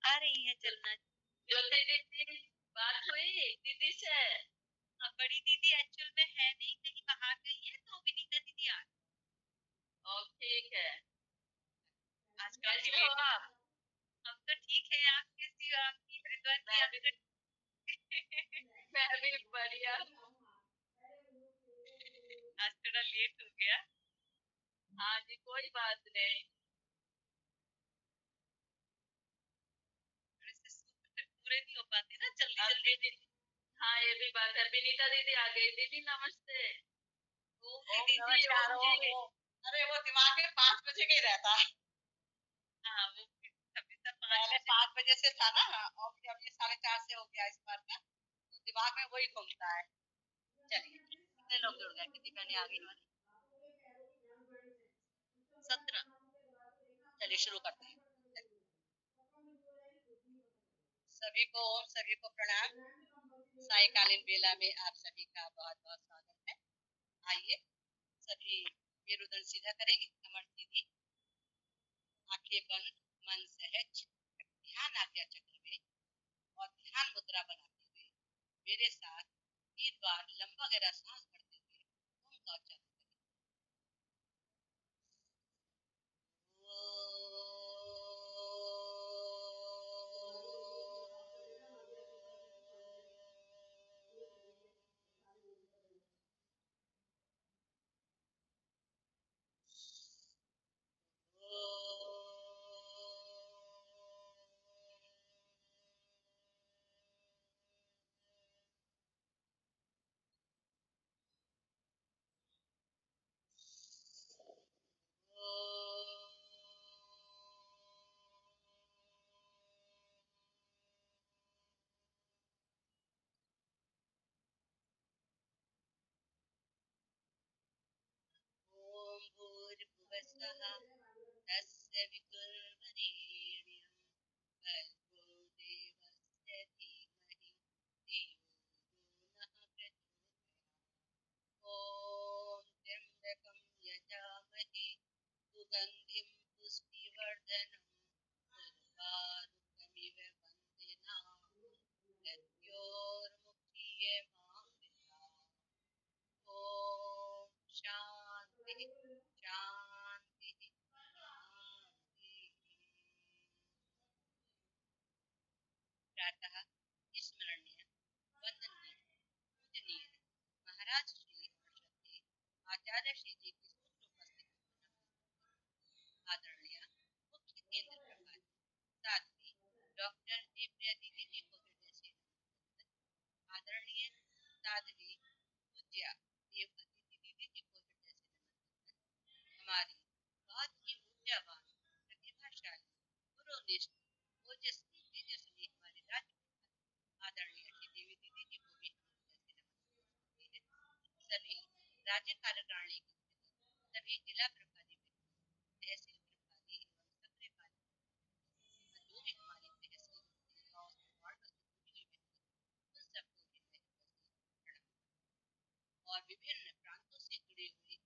आ रही है चलना। ज्योति दीदी बात हुई दीदी से? हाँ, बड़ी दीदी एक्चुअल में है नहीं, कहीं बाहर गई है, तो विनीता दीदी आ रही और ठीक है। है। आज काफी कैसे हो लेट। आप? हम तो ठीक है, आप कैसी हो? आपकी हरिद्वार की मैं भी यात्रा। मैं भी बढ़िया हूँ। आज थोड़ा लेट हो गया। हाँ जी, कोई बात नहीं। वैसे सूत्र फिर पूरे नहीं हो पाते ना जल्दी अब जल्दी। हाँ, ये भी बात है। विनीता दीदी आ गई। दीदी नमस्ते। ओम ओम दीदी जी, नमस्कार। ओम जी। ओम। अरे वो दिमाग में 5 बजे का ही रहता है। हाँ, वो हमेशा पहले 5 बजे। 5 बजे से था ना, और फिर अब ये 4:30 से हो गया इस बार का, तो दिमाग में वही घूमता है। चलिए, कितने लोग जुड़ गए? कितनी बहनें आ गई हमारी? 17। चलिए शुरू करते हैं। सभी को ओम, सभी को प्रणाम। सायकालीन बेला में आप सभी का बहुत बहुत स्वागत है। आइए सभी मेरुदंड सीधा करेंगे, कमर सीधी, आंखें बंद, मन सहज, ध्यान आज्ञा चक्र में और ध्यान मुद्रा बनाते हुए मेरे साथ 3 बार लंबा गहरा सांस भरते हुए ओम का उच्चारण ओम भूर्भुवस्सुः तस्य वितुर्वरेण्यं भर्गो देवस्य धीमहि धियो यो नः प्रचोदयात्। ॐ त्र्यम्बकं यजामहे सुगन्धिं पुष्टिवर्धनम् उर्वारुकमिव वन्दिनाम् मृत्योर्मुक्षीयमामृतात्। ॐ शान्तिः शान्तिः शान्तिः। प्रातः स्मरणीय, वंदनीय, पूजनीय महाराज श्री और श्रद्धेय आचार्य श्री जी की सूक्ष्म उपस्थिति आदरणीय मुख्य केंद्र प्रभारी साध्वी डॉक्टर देवप्रिया दीदी जी को हृदय से नमन। आदरणीय साध्वी पूज्या देवपति दीदी जी को हृदय से नमन। हमारी बहुत ही ऊर्जावान, प्रतिभाशाली, गुरुनिष्ठ, ओजस्वी, तेजस्वी हमारे राज्य आदरणीय श्री देवी दीदी जी को भी हम हृदय से नमन करते हैं। सभी राज्य कार्यकारिणी की सभी जिला प्रभारी, तहसील प्रभारी एवं सत्र कार्य जो भी हमारी तहसील गाँव से वार्ड से जुड़ी हुई व्यक्ति, उन सबको भी मैं प्रणाम और विभिन्न प्रांतों से जुड़े हुए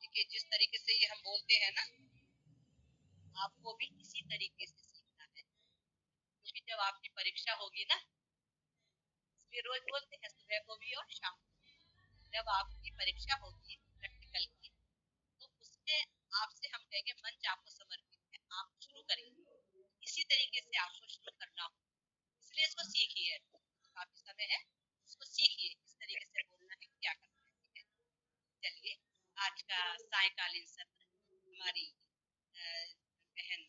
देखिए, जिस तरीके से ये हम बोलते हैं ना, आपको भी इसी तरीके से सीखना है, क्योंकि जब आपकी परीक्षा होगी ना, इसलिए रोज बोलते हैं सुबह को भी और शाम को। जब आपकी परीक्षा होगी प्रैक्टिकल की, तो उसमें आपसे हम कहेंगे मंच आपको समर्पित है, आप शुरू करेंगे। इसी तरीके से आपको शुरू करना हो, इसलिए इसको सीखिए। काफी समय है, इसको सीखिए किस तरीके से बोलना है, क्या करना है। ठीक है, चलिए आज का सायकालीन सत्र हमारी बहन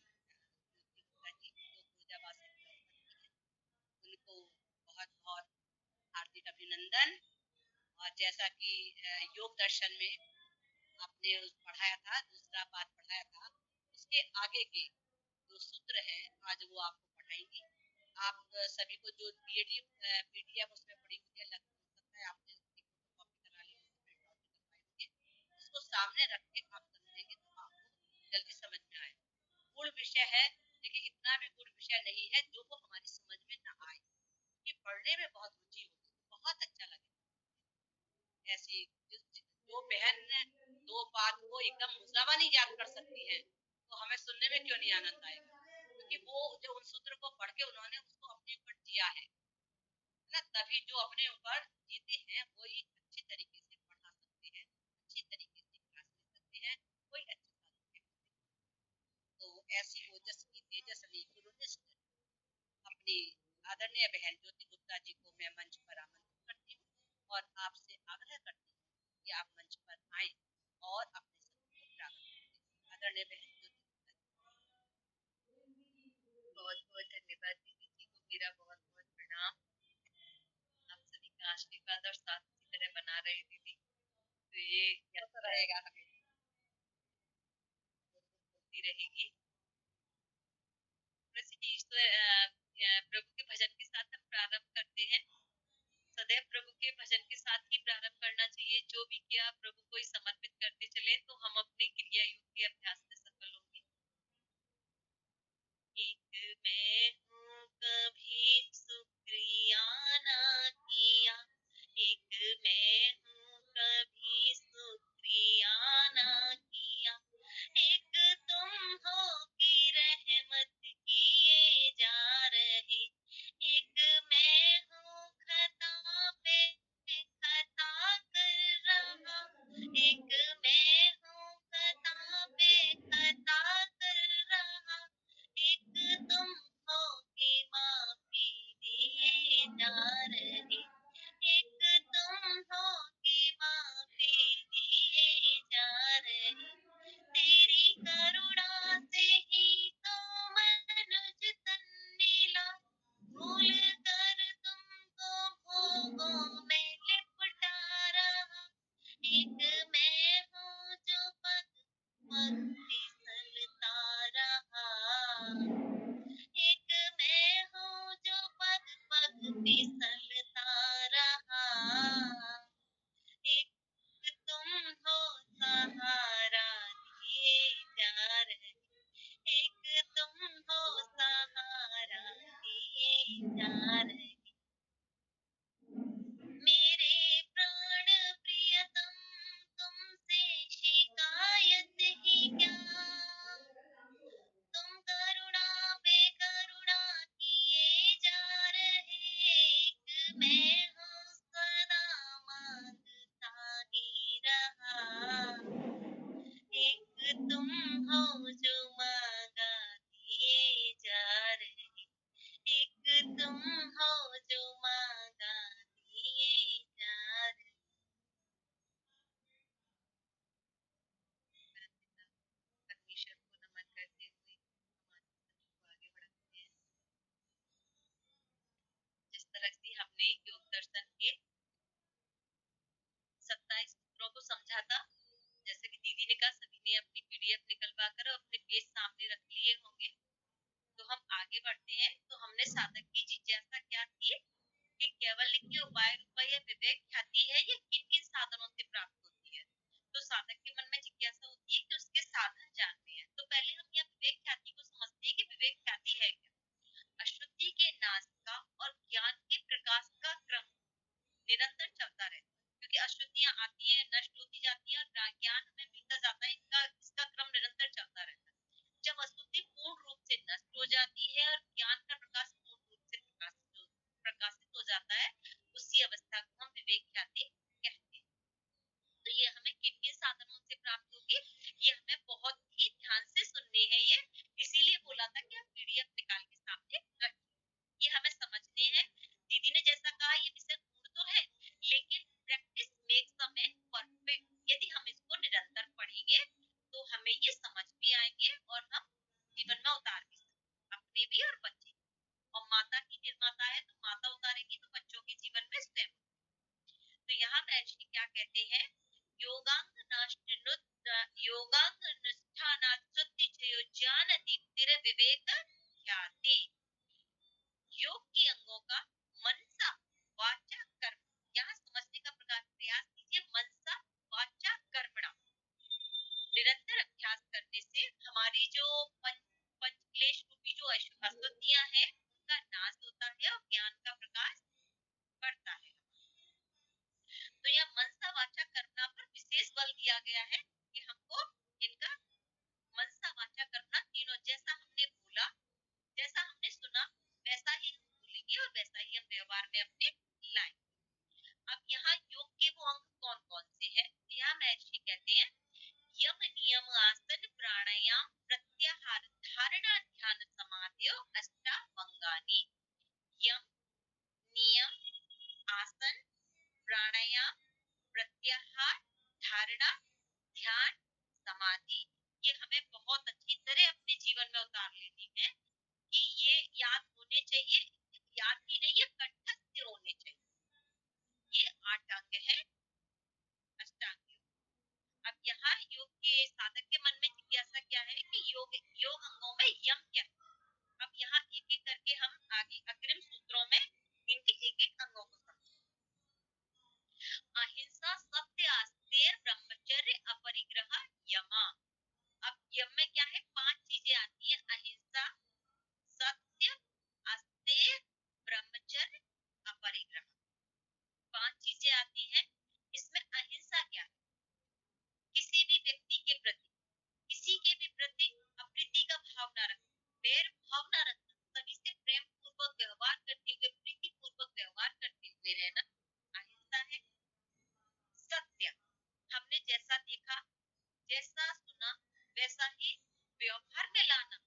उनको बहुत बहुत हार्दिक अभिनंदन। और जैसा कि योग दर्शन में आपने पढ़ाया था, दूसरा पाठ पढ़ाया था, उसके आगे के जो सूत्र हैं आज वो आपको पढ़ाएंगी। आप सभी को जो पीडीएफ उसमें पड़ी हुई है, लगता है आपने उसकी फोटोकॉपी करा ली, उसको सामने रख के आप समझेंगे तो आपको जल्दी समझ में आए। गुण विषय है, लेकिन इतना भी गुण विषय नहीं है जो वो हमारी समझ में न आए, कि पढ़ने में बहुत रुचि होगी, बहुत अच्छा लगेगा। ऐसी जो बहन दो बात को एकदम मुसावा नहीं याद कर सकती है, तो हमें सुनने में क्यों नहीं आनंद आएगा? क्योंकि वो जो उन सूत्र को पढ़ के उन्होंने उसको अपने ऊपर जिया है ना, तभी जो अपने ऊपर जीते हैं वो ही अच्छी तरीके से पढ़ा सकते हैं, अच्छी तरीके से क्लास ले सकते हैं, कोई अच्छा साधन है। तो ऐसी ओजस्वी तेजस्वी गुरुनिष्ठ अपनी आदरणीय बहन ज्योति गुप्ता जी को मैं मंच पर आमंत्रित करती हूँ और आपसे आग्रह करती हूँ कि आप मंच पर आए और अपने सत्य को प्राप्त करें। आदरणीय बहन ज्योति गुप्ता जी। बहुत बहुत धन्यवाद दीदी जी को मेरा बहुत बहुत प्रणाम। आप सभी का आशीर्वाद और साथ इसी तरह बना रहे दीदी, तो ये तो रहेगा हमें होती रहेगी। प्रभु के भजन के साथ हम प्रारंभ करते हैं। सदैव प्रभु के भजन के साथ ही प्रारंभ करना चाहिए। जो भी किया प्रभु को ही समर्पित करते चले तो हम अपने क्रिया योग के अभ्यास में सफल होंगे। एक मैं हूँ कभी शुक्रिया ना किया, एक मैं हूँ कभी शुक्रिया ना किया, एक तुम हो कि रहमत किए जा रहे, एक मैं हूँ खता पे खता कर रहा, एक मैं हूँ खता पे खता कर रहा, एक तुम हो कि माफी दिए जा रहे, एक तुम हो कि माफी दिए जा रहे, तेरी करुणा से ही तो मनुज तन मिला, भूल कर तुमको भोगों में लिपटा रहा, एक मैं हूँ जो पग पग फिसलता रहा, एक मैं हूँ जो पग पग फिसलता रहा, एक तुम हो सहारा दिए जा रहे, एक तुम हो सहारा दिए जा रहे, मेरे प्राण प्रियतम तुमसे शिकायत ही क्या, तुम करुणा पे करुणा किए जा रहे, एक मैं हूँ सदा मांगता ही रहा, एक तुम हो जो मांगा दिए जा रहे, एक तुम हो जो मांगा दिए जा रहे। परमेश्वर को नमन करते हुए हमारे सत्संग को आगे बढ़ाते हैं। जिस तरह से हमने योग दर्शन के 27 सूत्रों को समझा था, जैसे कि दीदी ने कहा सभी ने अपनी पीडीएफ निकलवा कर अपने पेज सामने रख लिए होंगे। तो हम आगे बढ़ते हैं। तो हमने साधक की जिज्ञासा क्या थी कि केवल के उपाय रूप या विवेक ख्याति है, ये किन किन साधनों से प्राप्त होती है। तो साधक के मन में जिज्ञासा होती है कि उसके साधन जानने हैं। तो पहले हम यहाँ विवेक ख्याति को समझते हैं कि विवेक ख्याति है क्या। अशुद्धि के नाश का और ज्ञान के प्रकाश का क्रम निरंतर चलता रहता है, क्योंकि अशुद्धियां आती हैं, नष्ट होती जाती हैं और ज्ञान हमें मिलता जाता है। इसका क्रम निरंतर चलता रहता है। जब अशुद्धि पूर्ण रूप से नष्ट हो जाती है और ज्ञान का प्रकाश पूर्ण रूप से प्रकाशित हो जाता है, उसी अवस्था को हम विवेक ख्याति कहते हैं। तो ये हमें किन किन साधनों से प्राप्त होगी, ये हमें बहुत ही ध्यान से सुनने हैं। ये इसीलिए बोला था कि आप पीडीएफ निकाल के सामने रखिए, ये हमें समझने हैं। दीदी ने जैसा कहा ये विषय दूर तो है, लेकिन practice makes a man perfect. यदि हम इसको निरंतर पढ़ेंगे तो हमें ये समझ भी आएंगे और हम जीवन में उतार भी सकते, अपने भी और बच्चे। और माता की निर्माता है तो माता उतारेंगी तो बच्चों के जीवन में स्वयं। तो यहाँ लाएं। अब यहाँ योग के वो अंग कौन कौन से हैं? यहाँ महर्षि कहते हैं यम नियम आसन प्राणायाम प्रत्याहार धारणा ध्यान समाधियो अष्टावंगानि। यम नियम आसन प्राणायाम प्रत्याहार धारणा ध्यान समाधि, ये हमें बहुत अच्छी तरह अपने जीवन में उतार लेनी है कि ये याद होने चाहिए, याद ही नहीं, ये कंठस्थ होने चाहिए। ये 8 अंग है अष्टांग योग। अब यहाँ योग के साधक के मन में जिज्ञासा क्या है कि योग योग अंगों में यम क्या है? अब यहाँ एक एक करके हम आगे अग्रिम सूत्रों में इनके एक एक अंगों को समझें। अहिंसा सत्य आस्तेय ब्रह्मचर्य अपरिग्रह यमा। अब यम में क्या है? 5 चीजें आती है, अहिंसा सत्य आस्तेय ब्रह्मचर्य अपरिग्रह, 5 चीजें आती हैं। इसमें अहिंसा क्या है? किसी भी व्यक्ति के प्रति, किसी के भी प्रति अप्रीति का भाव न रखना, बैर भाव न रखना, सभी से प्रेम पूर्वक व्यवहार करते हुए, प्रीति पूर्वक व्यवहार करते हुए रहना अहिंसा है। सत्य, हमने जैसा देखा जैसा सुना वैसा ही व्यवहार में लाना।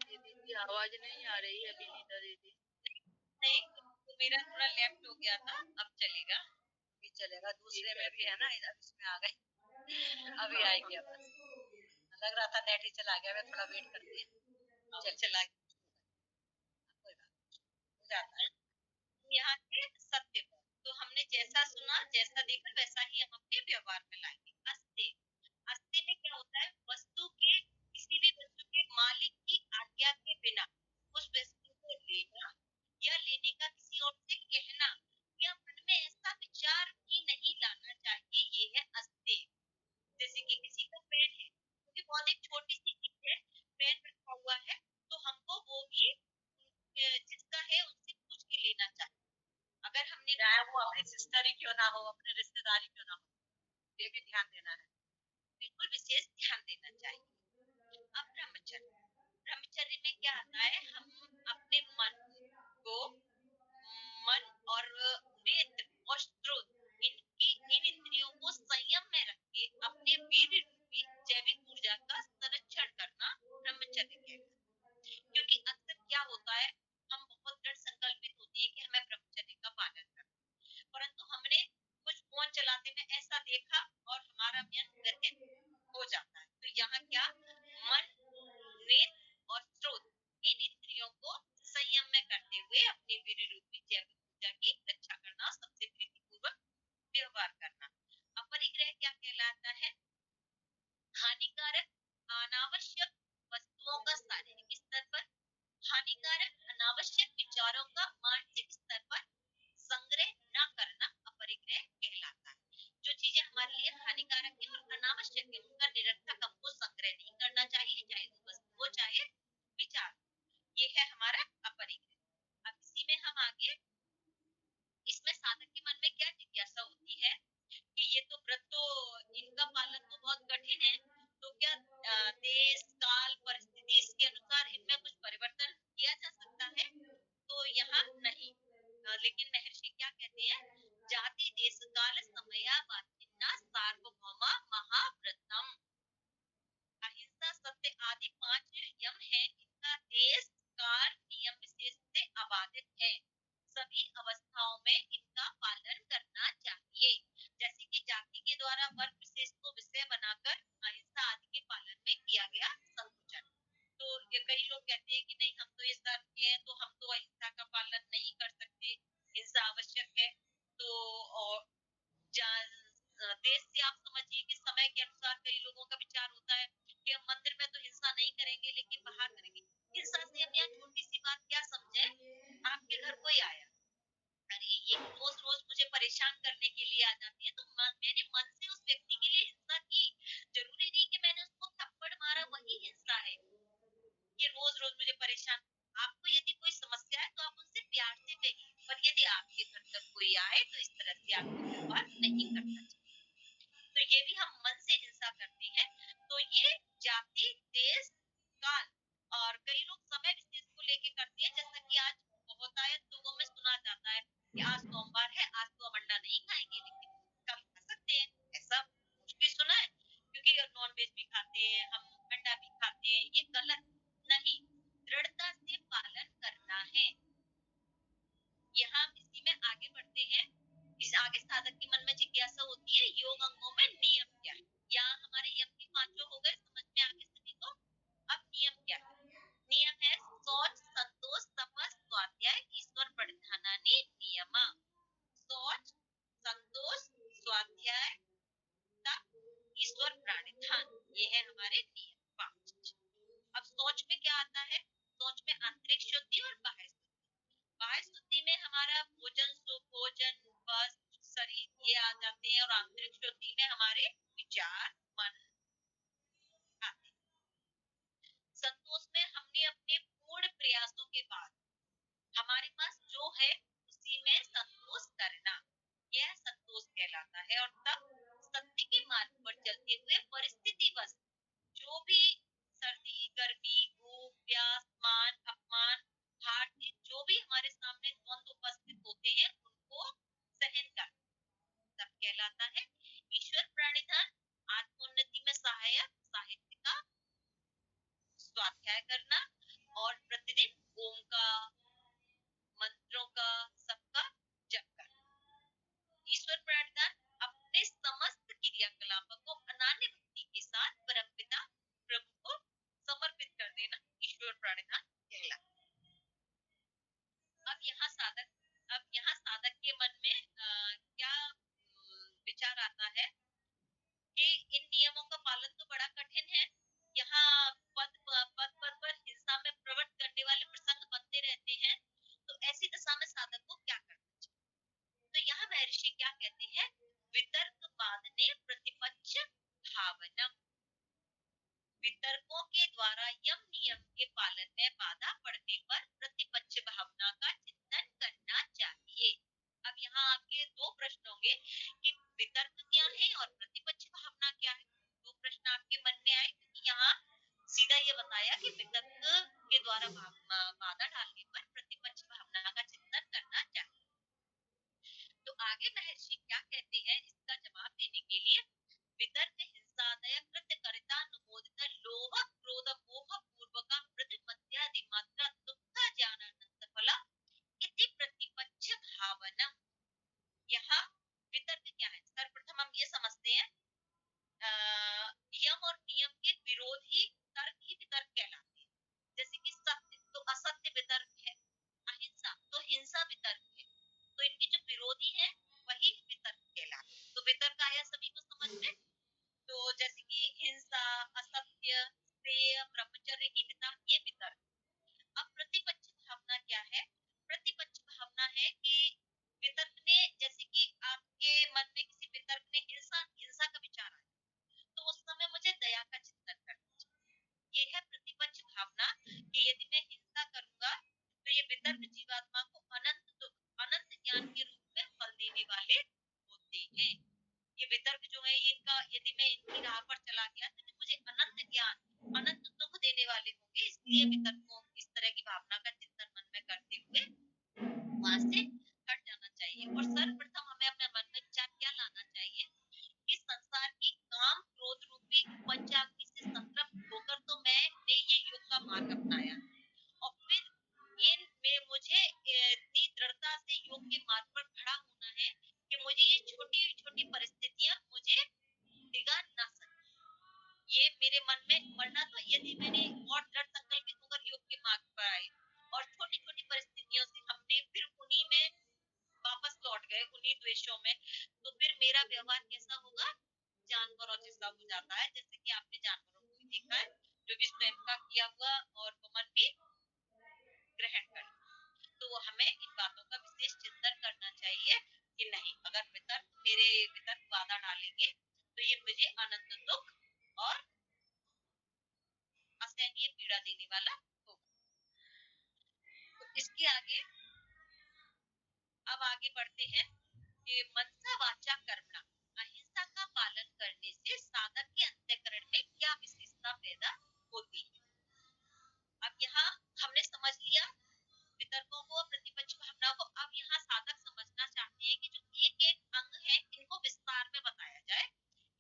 ये दीदी आवाज नहीं आ रही है विनीता दीदी। नहीं, तो मेरा थोड़ा लेफ्ट हो गया था, अब चलेगा। अभी चलेगा, दूसरे में भी है ना, अब इसमें आ गए। अभी आई गया, बस लग रहा था नेट ही चला गया, मैं थोड़ा वेट करती है। चल चला कोई बात हो जाता है। यहाँ के सत्य पर, तो हमने जैसा सुना जैसा देखा वैसा ही हम अपने व्यवहार में लाएंगे। अस्ते, अस्ते में क्या होता है? वस्तु के, किसी भी वस्तु के मालिक की आज्ञा के बिना उस वस्तु को लेना या लेने का किसी और से कहना, या मन में ऐसा विचार भी नहीं लाना चाहिए, ये है अस्ते। जैसे कि किसी का पेन है, क्योंकि बहुत एक छोटी सी चीज है, पेन रखा हुआ है, तो हमको वो भी जिसका है उनसे पूछ के लेना चाहिए। अगर हमने चाहे वो अपनी सिस्टर ही क्यों ना हो, अपने रिश्तेदारी क्यों ना हो, ये भी ध्यान देना है, बिल्कुल विशेष ध्यान देना चाहिए। अब ब्रह्मचर्य, ब्रह्मचर्य में क्या आता है? हम अपने मन को, मन और नेत्र और स्रोत, इनकी इन इंद्रियों को संयम में रख के अपने वीर्य रूपी जैविक ऊर्जा का संरक्षण करना ब्रह्मचर्य कहलाता है। क्योंकि अक्सर क्या होता है, हम बहुत दृढ़ संकल्पित होते हैं कि हमें ब्रह्मचर्य का पालन करना, परंतु हमने कुछ फोन चलाते में ऐसा देखा और हमारा मन व्यथित हो जाता है। तो यहाँ क्या, मन नेत्र और स्रोत, इन इंद्रियों को संयम में करते हुए अपने वीर्य रूपी जैविक ऊर्जा की रक्षा करना, सबसे प्रीतिपूर्वक व्यवहार करना। अपरिग्रह क्या कहलाता है? हानिकारक अनावश्यक वस्तुओं का शारीरिक स्तर पर, हानिकारक अनावश्यक विचारों का मानसिक स्तर पर संग्रह न करना अपरिग्रह कहलाता है। जो चीजें हमारे लिए हानिकारक है और अनावश्यक है, उनका निरर्थक हमको संग्रह नहीं करना चाहिए, चाहे वो वस्तु हो चाहे देश से आप समझिए कि समय के अनुसार कई लोगों का विचार होता है कि हम मंदिर में तो हिंसा नहीं करेंगे लेकिन बाहर करेंगे। हिंसा से हम यहाँ छोटी सी बात क्या समझे, आपके घर कोई आया, अरे ये रोज रोज मुझे परेशान करने के लिए आ जाती है, तो मैंने मन से उस व्यक्ति के लिए हिंसा की। जरूरी नहीं कि मैंने उसको थप्पड़ मारा वही हिंसा है कि रोज रोज मुझे परेशान। आपको यदि कोई समस्या है तो आप उनसे प्यार से कहिए, पर यदि आपके घर तक कोई आए तो इस तरह से आपको व्यवहार नहीं करना चाहिए। तो ये भी हम मन से हिंसा करते हैं। तो ये जाति, देश, काल और कई लोग समय विशेष को लेके करते हैं, जैसा कि आज बहुतायत लोगों में सुना जाता है कि आज सोमवार है, आज तो हम अंडा नहीं खाएंगे, लेकिन कल खा सकते हैं। ऐसा मुश्किल सुना है, क्योंकि नॉन वेज भी खाते हैं हम, अंडा भी खाते हैं, ये गलत नहीं, दृढ़ता से पालन करना है। यहाँ इसी में आगे बढ़ते हैं। इस आगे साधक के मन में जिज्ञासा होती है, योग अंगों में नियम क्या है। यहाँ हमारे यम के पांचों हो गए, समझ में आगे सभी को। अब नियम क्या है? नियम है शौच, संतोष, तपस, स्वाध्याय, ईश्वर प्रणिधानानि नियमा। शौच, संतोष, स्वाध्याय, तप, ईश्वर प्रणिधान, ये है हमारे नियम 5। अब शौच में क्या आता है? शौच में आंतरिक शुद्धि और बाह्य शुद्धि। बाह्य शुद्धि में हमारा भोजन, सुभोजन, वस्त्र, शरीर, ये आ जाते हैं, और आंतरिक शुद्धि में हमारे विचार, मन आते हैं। संतोष में हमने अपने पूर्ण प्रयासों के बाद हमारे पास जो है उसी में संतोष करना, यह संतोष कहलाता है। और तब सत्य के मार्ग पर चलते हुए परिस्थिति बस जो भी सर्दी, गर्मी, भूख, प्यास, मान, अपमान, हार जीत, जो भी हमारे सामने द्वंद उपस्थित होते हैं उनको सहन कर तब कहलाता है ईश्वर प्रणिधान। आत्मोन्नति में सहायक साहित्य का स्वाध्याय करना और प्रतिदिन ओम का, मंत्रों का, सबका जप करना। ईश्वर प्रणिधान अपने समस्त क्रियाकलापों को अनन्य भक्ति के साथ परमपिता प्रभु को समर्पित कर देना, ईश्वर प्रणिधान कहलाता है। अब यहाँ साधक के मन में क्या विचार आता है कि इन नियमों का पालन तो बड़ा कठिन है। यहाँ पद पर हिंसा में प्रवृत्त करने वाले प्रसंग बनते रहते हैं, तो ऐसी दशा में साधक को क्या करना चाहिए? तो यहाँ महर्षि क्या कहते हैं? वितर्क बाधने प्रतिपक्ष भावनम। वितर्कों के द्वारा यम नियम के पालन में बाधा पड़ने पर प्रतिपक्ष भावना का चिंतन करना चाहिए। अब यहाँ आपके दो प्रश्न होंगे कि वितर्क क्या है और प्रतिपक्ष भावना क्या है। दो प्रश्न आपके मन में आए, क्योंकि यहाँ सीधा ये बताया कि वितर्क के द्वारा बाधा डालने पर प्रतिपक्ष भावना का चिंतन करना चाहिए। तो आगे महर्षि क्या कहते हैं इसका जवाब देने के लिए, वितर्क हिंसादय कृत्य करिता अनुमोदित लोभ क्रोध मोह पूर्वका मृद मध्यादि मात्रा दुख ज्ञानानंद फला इति प्रतिपक्ष भावना। यहाँ वितर्क क्या है? सर्वप्रथम हम ये समझते हैं यम और नियम के विरोधी तर्क ही वितर्क कहलाते हैं। जैसे कि सत्य तो असत्य वितर्क है, अहिंसा तो हिंसा वितर्क है, तो इनके जो विरोधी है वही वितर्क कहलाते हैं। तो वितर्क आया सभी को समझ में। तो जैसे कि हिंसा, असत्य, श्रेय, ब्रह्मचर्यहीनता, ये वितर्क। अब प्रतिपक्ष भावना क्या है? प्रतिपक्ष भावना है कि वितर्क ने, जैसे कि आपके मन में किसी वितर्क ने हिंसा हिंसा का विचार आया, तो उस समय मुझे दया का चिंतन करना चाहिए। ये है प्रतिपक्ष भावना कि यदि मैं हिंसा करूंगा तो ये वितर्क जीवात्मा को अनंत ज्ञान के रूप में फल देने वाले होते हैं। ये वितर्क जो है ये इनका, यदि मैं इनकी राह पर चला गया तो मुझे अनंत ज्ञान, अनंत सुख देने वाले होंगे। इसलिए वितर्कों, इस तरह की भावना का चिंतन मन में करते हुए वहां से हट जाना चाहिए। और सर्वप्रथम हमें अपने मन में विचार क्या लाना चाहिए कि संसार की काम क्रोध रूपी पंचाग्नि से संतृप्त होकर तो मैंने ये योग का मार्ग अपनाया, और फिर इन में मुझे इतनी दृढ़ता से योग के मार्ग पर खड़ा होना है कि मुझे ये छोटी छोटी परिस्थितियां मुझे डिगा ना सके, ये मेरे मन में। वरना तो यदि मैंने और दृढ़ संकल्पित होकर योग के मार्ग पर आए और छोटी छोटी परिस्थितियों से हमने फिर उन्हीं में वापस लौट गए, उन्हीं द्वेषों में, तो फिर मेरा व्यवहार कैसा होगा? जानवरों जैसा हो जाता है, जैसे कि आपने जानवरों को भी देखा है, जो भी स्वयं का किया हुआ और वमन भी ग्रहण कर। तो हमें इन बातों का विशेष चिंतन करना चाहिए कि नहीं, अगर मेरे वितर्क बाधा डालेंगे तो ये मुझे अनंत दुख और असहनीय पीड़ा देने वाला होगा। तो इसके आगे अब आगे बढ़ते हैं कि मनसा वाचा कर्मणा, अहिंसा का पालन करने से साधक के अंतःकरण में क्या विशेषता पैदा होती है। अब यहाँ हमने समझ लिया वितर्कों को, प्रतिपक्ष भावनाओं को। अब यहाँ साधक समझना चाहते हैं कि जो एक एक अंग है इनको विस्तार में बताया जाए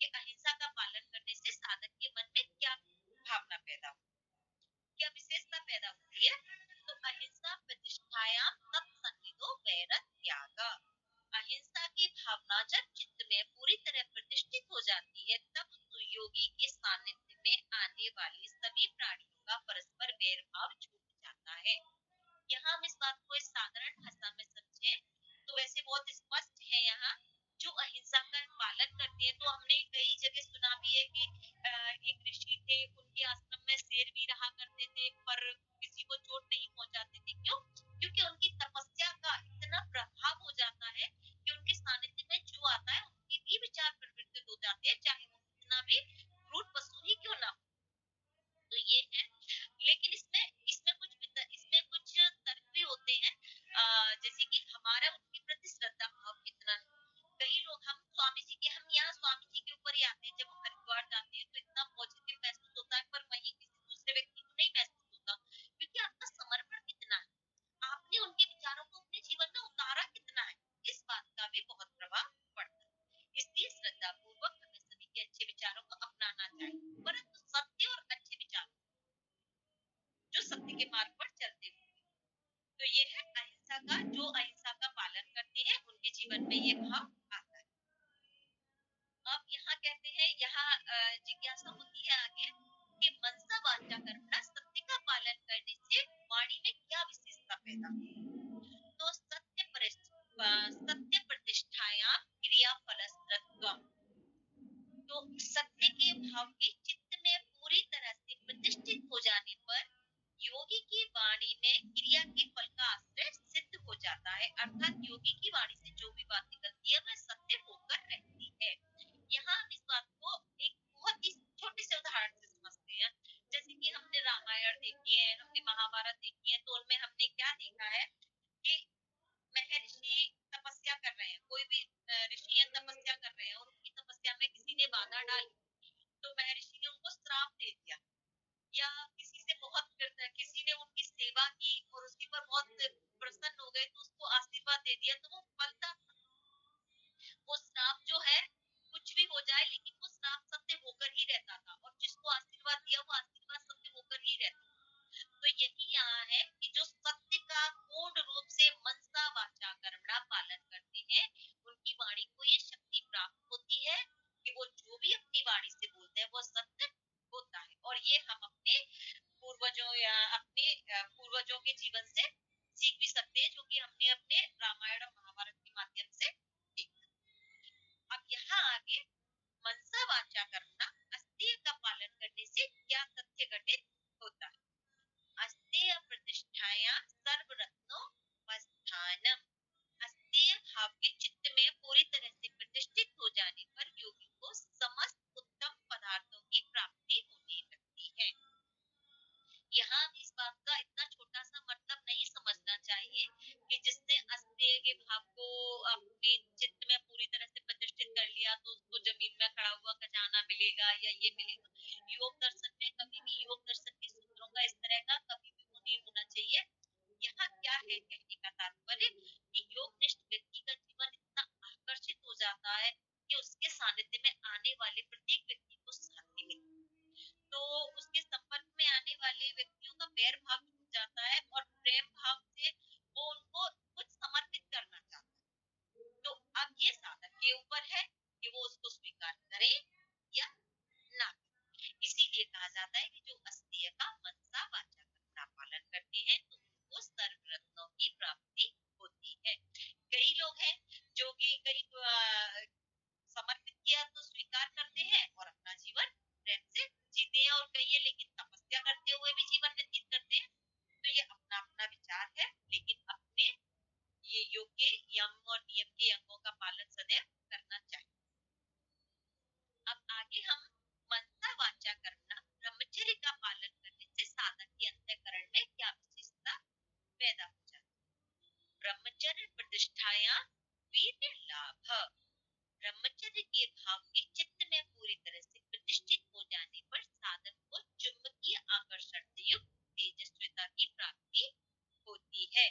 कि अहिंसा का पालन करने से साधक के मन में क्या भावना पैदा होती है, क्या विशेषता पैदा होती है। तो अहिंसा प्रतिष्ठायाम तत्सन्निधो वैरत त्याग, अहिंसा की भावना जब चित्त में पूरी तरह प्रतिष्ठित हो जाती है तब योगी के सानिध्य में आने वाले सभी प्राणियों का परस्पर वैर भाव छूट जाता है। यहाँ हम इस बात को इस साधारण भाषा में समझे तो वैसे बहुत स्पष्ट है। यहाँ जो अहिंसा का पालन करते हैं, तो हमने कई जगह सुना भी है कि एक ऋषि थे, उनके आश्रम में शेर भी रहा करते थे पर किसी को चोट नहीं पहुंचाते थे। क्यों? क्योंकि उनकी तपस्या का इतना प्रभाव हो जाता है कि उनके सानिध्य में जो आता है उनके भी विचार परिवर्तित हो जाते हैं, चाहे वो कितना भी क्रूर पशु ही क्यों ना हो। तो ये है, लेकिन इसमें कुछ तर्क भी होते हैं, जैसे कि हमारा उनके प्रति श्रद्धा भाव कितना है। कई लोग, हम यहाँ स्वामी जी के ऊपर ही आते हैं, जब हम हरिद्वार जाते हैं तो इतना पॉजिटिव महसूस होता है, पर वहीं किसी दूसरे व्यक्ति को नहीं महसूस होता, क्योंकि आपका समर्पण कितना है, आपने उनके विचारों को अपने जीवन में उतारा कितना है, इस बात का भी बहुत प्रभाव पड़ता है। इसलिए श्रद्धा पूर्वक हमें सभी के अच्छे विचारों को अपनाना चाहिए, परंतु सत्य और अच्छे विचार जो सत्य के मार्ग पर चलते हैं। तो ये है अहिंसा का, जो अहिंसा का पालन करते हैं उनके जीवन में ये भाव आता है। अब यहाँ कहते हैं, यहाँ जिज्ञासा होती है आगे कि मनसा वाचा कर्मणा, सत्य का पालन करने से वाणी में क्या विशेषता पैदा होती है। तो सत्य प्रतिष्ठायाम क्रिया फलस्त्रत्वम, तो सत्य के भाव के चित्त में पूरी तरह से प्रतिष्ठित हो जाने पर योगी की वाणी में क्रिया के फल का आश्रय सिद्ध हो जाता है, अर्थात योगी की वाणी से जो भी बात निकलती है वह सत्य होकर रहती है। यहाँ हम इस बात को एक बहुत ही छोटे से उदाहरण से समझते हैं। जैसे कि हमने रामायण देखी है, हमने महाभारत देखी है, तो उनमें हमने क्या देखा है कि महर्षि तपस्या कर रहे हैं, कोई भी ऋषि तपस्या कर रहे हैं और उनकी तपस्या में किसी ने बाधा डाली, तो महर्षि ने उनको श्राप दे दिया, या किसी ने उनकी सेवा की और उसके ऊपर बहुत प्रसन्न हो गए तो उसको आशीर्वाद दे दिया, तो वो फलता, वो श्राप जो है कुछ भी हो जाए लेकिन वो श्राप सत्य होकर ही रहता था, और जिसको आशीर्वाद दिया वो आशीर्वाद सत्य होकर ही रहता। तो यही यहाँ है कि जो सत्य का पूर्ण रूप से मनसा वाचा कर्मणा पालन करते हैं उनकी वाणी को ये शक्ति प्राप्त होती है कि वो जो भी अपनी वाणी से बोलते हैं वो सत्य होता है। और ये हम अपने पूर्वजों या अपने पूर्वजों के जीवन से सीख भी सकते हैं, जो कि हमने अपने रामायण और महाभारत के माध्यम से सीखा। अब यहाँ आगे मनसा वाचा कर्मणा, अस्तेय का पालन करने से क्या तथ्य घटित होता है। अस्तेय प्रतिष्ठाया सर्वरत्नोपस्थानम, अस्तेय भाव के चित्त में पूरी तरह से प्रतिष्ठित हो जाने पर योगी को समस्त उत्तम पदार्थों की प्राप्ति होने लगती है। यहाँ इस बात का इतना छोटा सा मतलब नहीं समझना चाहिए कि जिसने अस्तेय के भाव को अपने चित्त में पूरी तरह से प्रतिष्ठित कर लिया तो उसको जमीन में खड़ा हुआ खजाना मिलेगा या ये मिलेगा। योग दर्शन में कभी भी, योग दर्शन के सूत्रों का इस तरह का कभी भी वो नहीं होना चाहिए। यहाँ क्या है कहने का तात्पर्य कि योगनिष्ठ व्यक्ति का जीवन इतना आकर्षित हो जाता है कि उसके सानिध्य में आने वाले प्रत्येक व्यक्ति को शांति मिलती है, तो उसके संपर्क में आने वाले व्यक्तियों का वैर भाव छूट जाता है और प्रेम भाव से वो उनको कुछ समर्पित करना चाहता है। तो अब ये साधक के ऊपर है कि वो उसको स्वीकार करे या ना करे। इसीलिए कहा जाता है कि जो अस्तेय का मनसा वाचा कर्मणा पालन करते हैं तो उनको सर्व रत्नों की प्राप्ति होती है। कई लोग हैं जो कि कई समर्पित किया तो स्वीकार करते हैं और अपना जीवन प्रेम से जीते हैं, और कई है लेकिन तपस्या करते हुए भी जीवन व्यतीत करते हैं। तो ये अपना अपना विचार है, लेकिन अपने ये योग के यम और नियम के अंगों का पालन सदैव करना चाहिए। अब आगे हम मनसा वाचा कर्मणा ब्रह्मचर्य का पालन करने से साधक के अंतःकरण में क्या विशेषता पैदा हो जाती है। ब्रह्मचर्य प्रतिष्ठाया वीर्य लाभ। ब्रह्मचर्य के भाव के चित्त में पूरी तरह से प्रतिष्ठित हो जाने पर साधक को चुंबकीय आकर्षण से युक्त तेजस्विता की प्राप्ति होती है।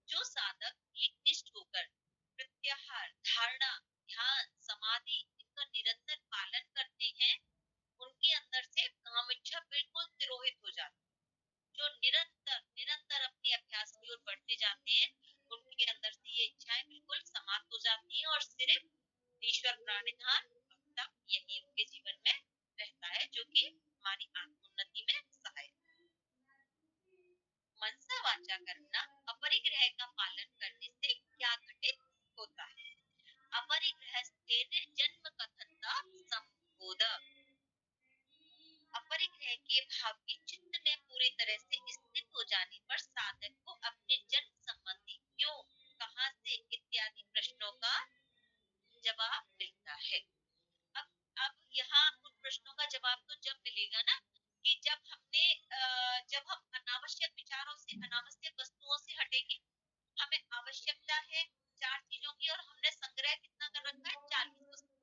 जो साधक एकनिष्ठ होकर प्रत्याहार, धारणा, ध्यान, समाधि इनका निरंतर पालन करते हैं, उनके अंदर से काम इच्छा बिल्कुल तिरोहित हो जाती है। जो निरंतर निरंतर अपने अभ्यास की ओर बढ़ते जाते हैं, उनके अंदर से ये इच्छाएं बिल्कुल समाप्त हो जाती हैं और सिर्फ ईश्वर प्राणिधान भक्ता यही उनके जीवन में रहता है, जो कि हमारी आत्मोन्नति में सहायक। मनसा वाचा करना अपरिग्रह का पालन करने से क्या घटित होता है। अपरिग्रह स्थैर्य जन्म कथनता संबोध। अपरिग्रह के भाव के चित्त में पूरी तरह से स्थित हो जाने पर साधक को अपने जन्म संबंधी क्यों, कहाँ से इत्यादि प्रश्नों का जवाब मिलता है। अब यहाँ उन प्रश्नों का जवाब तो जब मिलेगा ना कि जब हम अनावश्यक विचारों से, अनावश्यक वस्तुओं से हटेंगे। हमें आवश्यकता है 4 चीजों की और हमने संग्रह कितना कर रखा है, 40 वस्तु।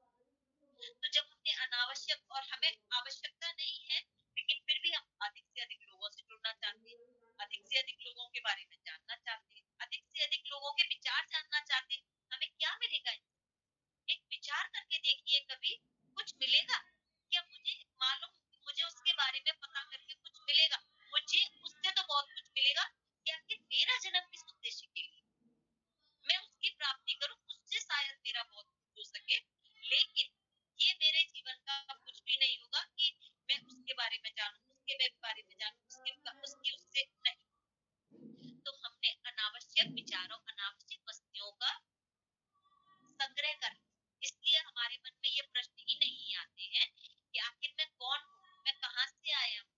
तो जब हमने अनावश्यक, और हमें आवश्यकता नहीं है लेकिन फिर भी हम अधिक से अधिक लोगों से जुड़ना चाहते हैं, अधिक से अधिक लोगों के बारे में जानना चाहते हैं, अधिक से अधिक लोगों के विचार जानना चाहते हैं, हमें क्या मिलेगा? एक विचार करके देखिए, कभी कुछ मिलेगा क्या? मुझे मालूम, मुझे उसके बारे में पता करके कुछ मिलेगा? मुझे उससे तो बहुत कुछ मिलेगा कि आखिर मेरा जन्म किस उद्देश्य के लिए, मैं उसकी प्राप्ति करूं, उससे शायद मेरा बहुत कुछ हो सके। लेकिन ये मेरे जीवन का कुछ भी नहीं होगा कि मैं उसके बारे में जानूं, उसके बारे में जानूं, उसकी उससे नहीं। तो हमने अनावश्यक विचारों, अनावश्यक वस्तुओं का संग्रह कर, इसलिए हमारे मन में ये प्रश्न ही नहीं आते हैं कि आखिर मैं कौन हूँ, मैं कहाँ से आया हूँ,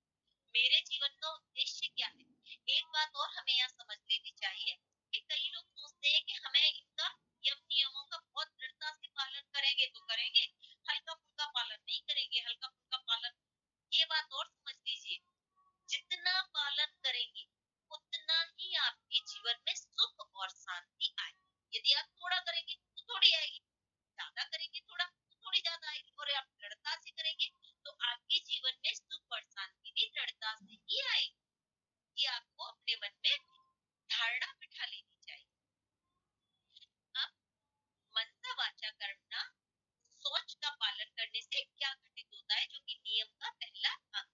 मेरे जीवन का उद्देश्य क्या है। एक बात और हमें यहाँ समझ लेनी चाहिए कि कई लोग सोचते हैं कि हमें इनका यम नियमों का बहुत दृढ़ता से पालन करेंगे तो करेंगे, हल्का फुल्का पालन नहीं करेंगे, हल्का फुल्का पालन। ये बात और समझ लीजिए, जितना पालन करेंगे उतना ही आपके जीवन में सुख और शांति आएगी। यदि आप थोड़ा करेंगे तो थोड़ी आएगी, ज्यादा करेंगे थोड़ा तो थोड़ी ज्यादा आएगी, और आप दृढ़ता से करेंगे तो आपके जीवन में सुख और शांति भी दृढ़ता से ही आएगी। ये आपको अपने मन में धारणा बिठा लेनी चाहिए। अब मनसा वाचा कर्मणा सोच का पालन करने से क्या घटित होता है, जो कि नियम का पहला अंग।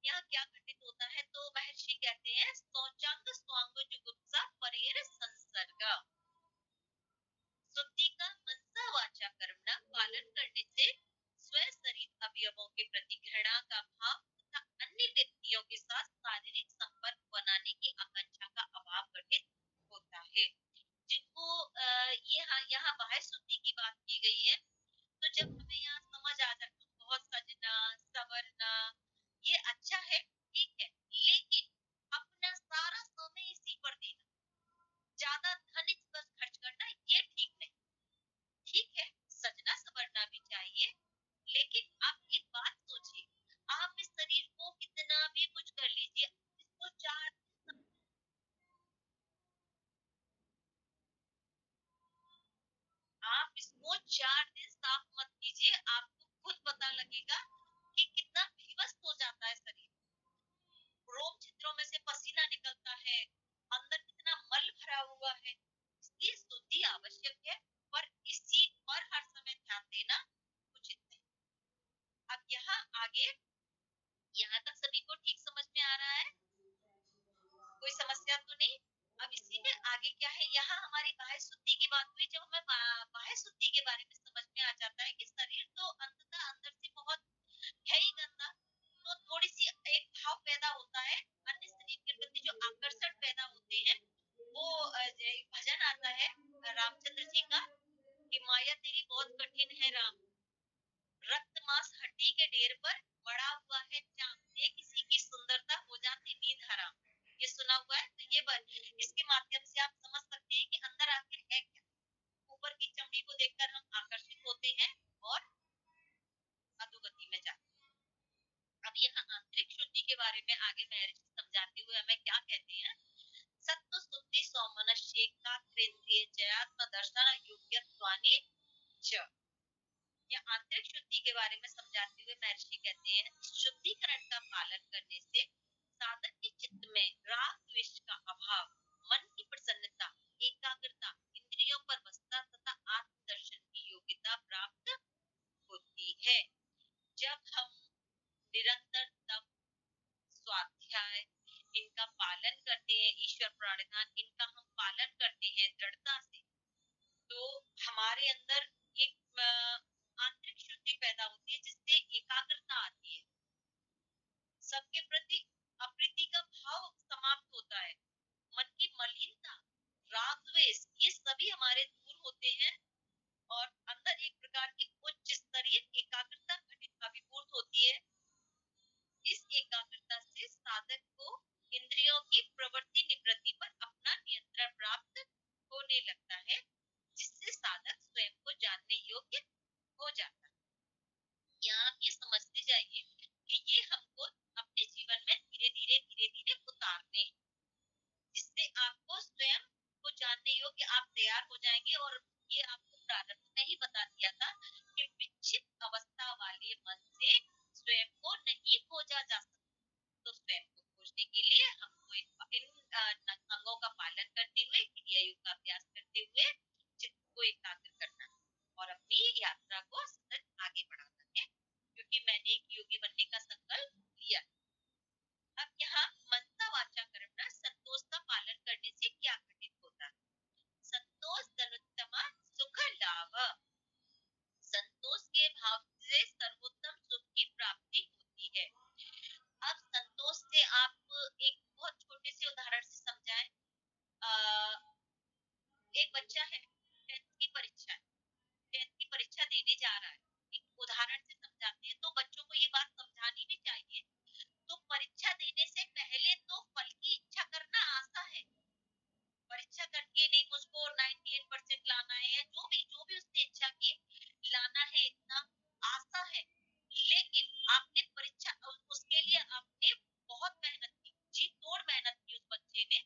यहाँ क्या घटित होता है, तो महर्षि कहते हैं शौचांग स्वांग जुगुप्सा परेर संसर्ग। शुद्धि का मनसा वाचा कर्मणा पालन करने से स्व शरीर अवयवों के प्रति घृणा का भाव तथा अन्य व्यक्तियों के साथ शारीरिक संपर्क बनाने की आकांक्षा का अभाव घटित होता है। जिनको यहाँ बाह्य शुद्धि की बात की गई है, तो जब हमें यहाँ समझ आ जाए तो बहुत सजना संवरना ये अच्छा है, ठीक है, लेकिन अपना सारा समय इसी पर देना, ज्यादा धन इस पर खर्च करना ये ठीक नहीं। ठीक है, सजना संवरना भी चाहिए, लेकिन आप एक बात सोचिए, आप इस शरीर को कितना भी कुछ कर लीजिए, इसको 4 आप इसको 4 दिन साफ मत कीजिए, आपको खुद पता लगेगा कि कितना विवश हो जाता है शरीर। रोम छिद्रों में से पसीना निकलता है, अंदर कितना मल भरा हुआ है। इसकी शुद्धि आवश्यक है, पर इसी पर हर समय ध्यान देना उचित नहीं। अब यहाँ आगे, यहाँ तक सभी को ठीक समझ में आ रहा है, कोई समस्या तो नहीं। अब इसी में आगे क्या है, यहाँ हमारी बाह्य शुद्धि की बात हुई। जब हमें बाह्य शुद्धि के बारे में समझ में आ जाता है कि शरीर तो अंततः अंदर से बहुत है ही गंदा, तो थोड़ी सी एक भाव पैदा होता है अन्य शरीर के प्रति, जो आकर्षण पैदा होते हैं। वो एक भजन आता है रामचंद्र जी का, तेरी बहुत कठिन है राम, रक्त मांस हड्डी के ढेर पर बड़ा हुआ है चांद, से किसी की सुंदरता हो जाती नींद हराम। ये सुना हुआ है, तो इसके माध्यम से आप समझ सकते हैं कि अंदर आखिर है क्या। ऊपर की चमड़ी को देखकर हम आकर्षित होते हैं और अधोगति में जाते हैं। अब यहाँ आंतरिक शुद्धि के बारे में आगे महर्षि समझाते हुए हमें क्या कहते हैं। सत्व शुद्धि सौमनस्येकाग्रेन्द्रिय जयात्म दर्शन योग्यत्वानि च। या आंतरिक शुद्धि के बारे में समझाते हुए महर्षि कहते हैं, शुद्धिकरण का पालन करने से साधक के चित्त में राग द्वेष का अभाव, मन की प्रसन्नता, एकाग्रता, इंद्रियों पर वसता तथा आत्मदर्शन की योग्यता प्राप्त होती है। जब हम निरंतर तप, स्वाध्याय इनका पालन करते हैं, ईश्वर प्रणिधान इनका हम पालन करते हैं दृढ़ता से, तो हमारे अंदर एक आंतरिक शुद्धि पैदा होती है, जिससे एकाग्रता आती है, सबके प्रति अप्रीति का भाव समाप्त होता है, मन की मलिनता, राग द्वेष ये सभी हमारे दूर होते हैं और अंदर एक प्रकार की उच्च स्तरीय एकाग्रता अभिभूत होती है। इस एकाग्रता से साधक को इंद्रियों की प्रवृत्ति निवृत्ति पर अपना नियंत्रण प्राप्त होने लगता है, जिससे साधक स्वयं को जानने योग्य हो जाता है। यहाँ आप ये समझते जाइए कि ये हमको अपने जीवन में धीरे धीरे उतारने, जिससे आपको स्वयं को जानने योग्य आप तैयार हो जाएंगे। और ये आपको प्रारंभ में ही बता दिया था कि विक्षिप्त अवस्था वाले मन से स्वयं को नहीं खोजा जा सकता। तो स्वयं को खोजने के लिए हमको इन अंगों का पालन करते हुए, क्रिया योग का अभ्यास करते हुए चित्त को एकाग्र करना और अपनी यात्रा को सतत आगे बढ़ाना है, क्योंकि मैंने एक योगी बनने का संकल्प लिया। अब यहाँ मनसा वाचा कर्मणा संतोष का पालन करने से क्या घटित होता है। संतोष धनुत्तमा सुख लाभ, संतोष के भाव से सर्वोत्तम सुख की प्राप्ति होती है। अब संतोष से आप एक बहुत छोटे से उदाहरण से समझाएं। एक बच्चा है, 10th की परीक्षा है, 10th की परीक्षा देने जा रहा है, एक उदाहरण से समझाते हैं, तो बच्चों को ये बात समझानी भी चाहिए। तो परीक्षा देने से पहले तो फल की इच्छा करना आसान है, परीक्षा करके नहीं मुझको 98% लाना है, या जो भी उसने इच्छा की लाना है, इतना आसान है। लेकिन आपने परीक्षा, उसके लिए आपने बहुत मेहनत की, जी तोड़ मेहनत की उस बच्चे ने,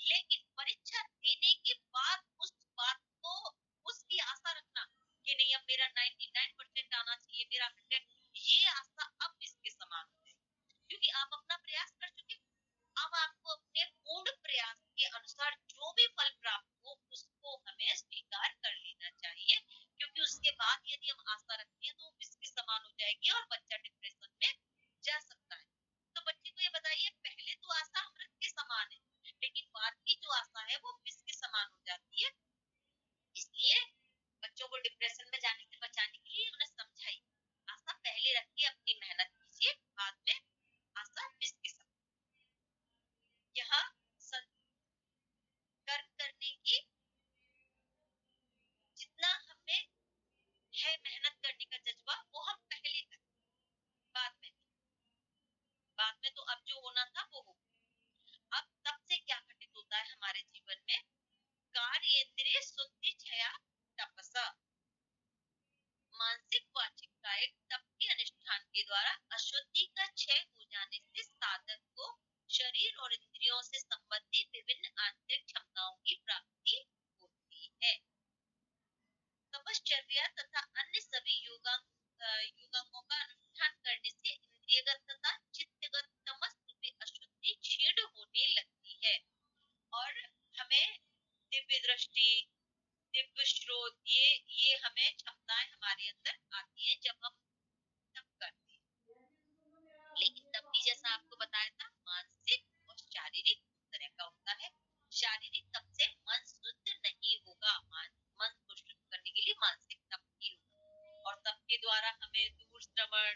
लेकिन परीक्षा देने के बाद उस बात को, उसकी आशा रखना कि नहीं अब मेरा 99% आना चाहिए, मेरा 100, ये आशा अब इसके समान हो जाएगी, क्योंकि आप अपना प्रयास कर चुके। अब आपको अपने पूर्ण प्रयास के अनुसार जो भी फल प्राप्त हो उसको हमें स्वीकार कर लेना चाहिए, क्योंकि उसके बाद यदि हम आशा रखते हैं तो इसके समान हो जाएगी और बच्चा डिप्रेशन में जा सकता है। तो बच्चे को ये बताइए, पहले तो आशा अमृत के समान है, लेकिन बाद की जो आशा है वो विष के समान हो जाती है। इसलिए बच्चों को डिप्रेशन में जाने से बचाने के लिए उन्हें समझाइए, आशा पहले रखिए, अपनी मेहनत कीजिए, बाद में आशा विष के समान। यहाँ कर्म करने की जितना हमें है, मेहनत करने का जज्बा, वो हम पहले करें, बाद में तो अब जो होना था वो हो। अब तब से क्या घटित होता है हमारे जीवन में, कार्येंद्रिय शुद्धि क्षया तपसा, मानसिक वाचिक कायिक तप के अनुष्ठान के द्वारा अशुद्धि का क्षय हो जाने से साधक को शरीर और इंद्रियों से संबंधित विभिन्न आंतरिक क्षमताओं की प्राप्ति होती है। तपश्चर्या तथा अन्य सभी योगांगों का अनुष्ठान करने से इंद्रियगत तथा चित्तगत तमस रूपी अशुद्धि क्षीण होने लगती है और हमें दिव्य दृष्टि, दिव्य श्रोत, ये हमें क्षमताएं हमारे अंदर आती हैं जब हम तप करते हैं। लेकिन तब भी जैसा आपको बताया था, मानसिक और शारीरिक तरह का होता है। शारीरिक तप से मन शुद्ध नहीं होगा, मन को शुद्ध करने के लिए मानसिक तप ही होगा। और तप के द्वारा हमें दूर श्रवण,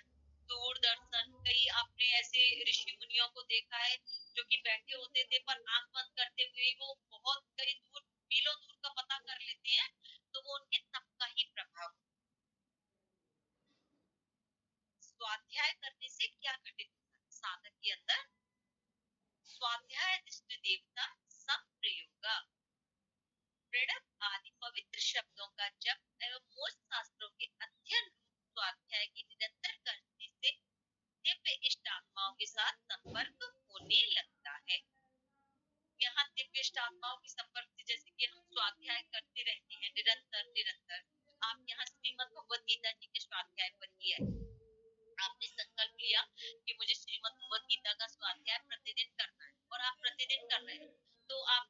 दूरदर्शन, कई आपने ऐसे ऋषि मुनियों को देखा है जो कि बैठे होते थे पर आंख बंद करते हुए वो बहुत कई दूर, मीलों दूर का पता कर लेते हैं, तो वो उनके तप का ही प्रभाव एवं मोक्ष शास्त्रों के अध्ययन रूप स्वाध्याय की निरंतर करने से दिव्य इष्ट आत्माओं के साथ संपर्क होने लगता है। यहाँ दिव्य इष्ट आत्माओं के संपर्क से जैसे कि हम स्वाध्याय करते रहते हैं निरंतर निरंतर। आप यहाँ श्रीमद् भगवत गीता जी के स्वाध्याय पर ही है, आपने संकल्प लिया कि मुझे श्रीमद् भगवत गीता का स्वाध्याय प्रतिदिन करना है और आप प्रतिदिन कर रहे हैं, तो आप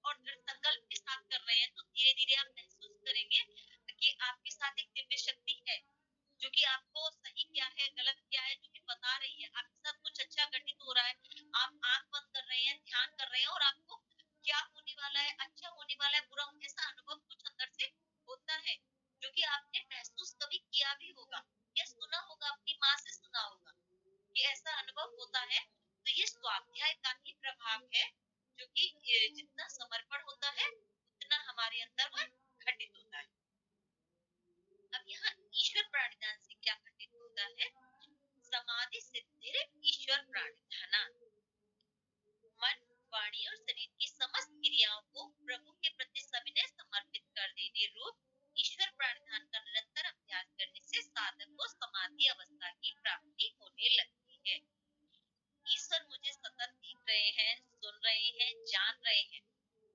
और दृढ़ संकल्प के साथ कर रहे हैं, तो धीरे धीरे आप महसूस करेंगे कि आपके साथ एक दिव्य शक्ति है जो कि आपको सही क्या है गलत क्या है जो कि बता रही है। आपके साथ कुछ अच्छा घटित हो रहा है, आप आंख बंद कर रहे हैं, ध्यान कर रहे हैं और आपको क्या होने वाला है, अच्छा होने वाला है, बुरा, ऐसा अनुभव कुछ अंदर से होता है जो कि आपने महसूस कभी किया भी होगा या सुना होगा, अपनी माँ से सुना होगा कि ऐसा अनुभव होता है। तो ये स्वाध्याय का ही प्रभाव है जो कि जितना समर्पण होता है उतना हमारे अंदर वह घटित होता है। अब यहाँ ईश्वर प्राणिधान से क्या घटित होता है? समाधि सिद्धिर ईश्वर प्राणिधाना, मन, वाणी और शरीर की समस्त क्रियाओं को प्रभु के प्रति सविनय समर्पित कर देने रूप ईश्वर प्राणिधान का निरंतर अभ्यास करने से साधक को समाधि अवस्था की प्राप्ति होने लगती है। ईश्वर मुझे सतत देख रहे हैं, सुन रहे हैं, जान रहे हैं,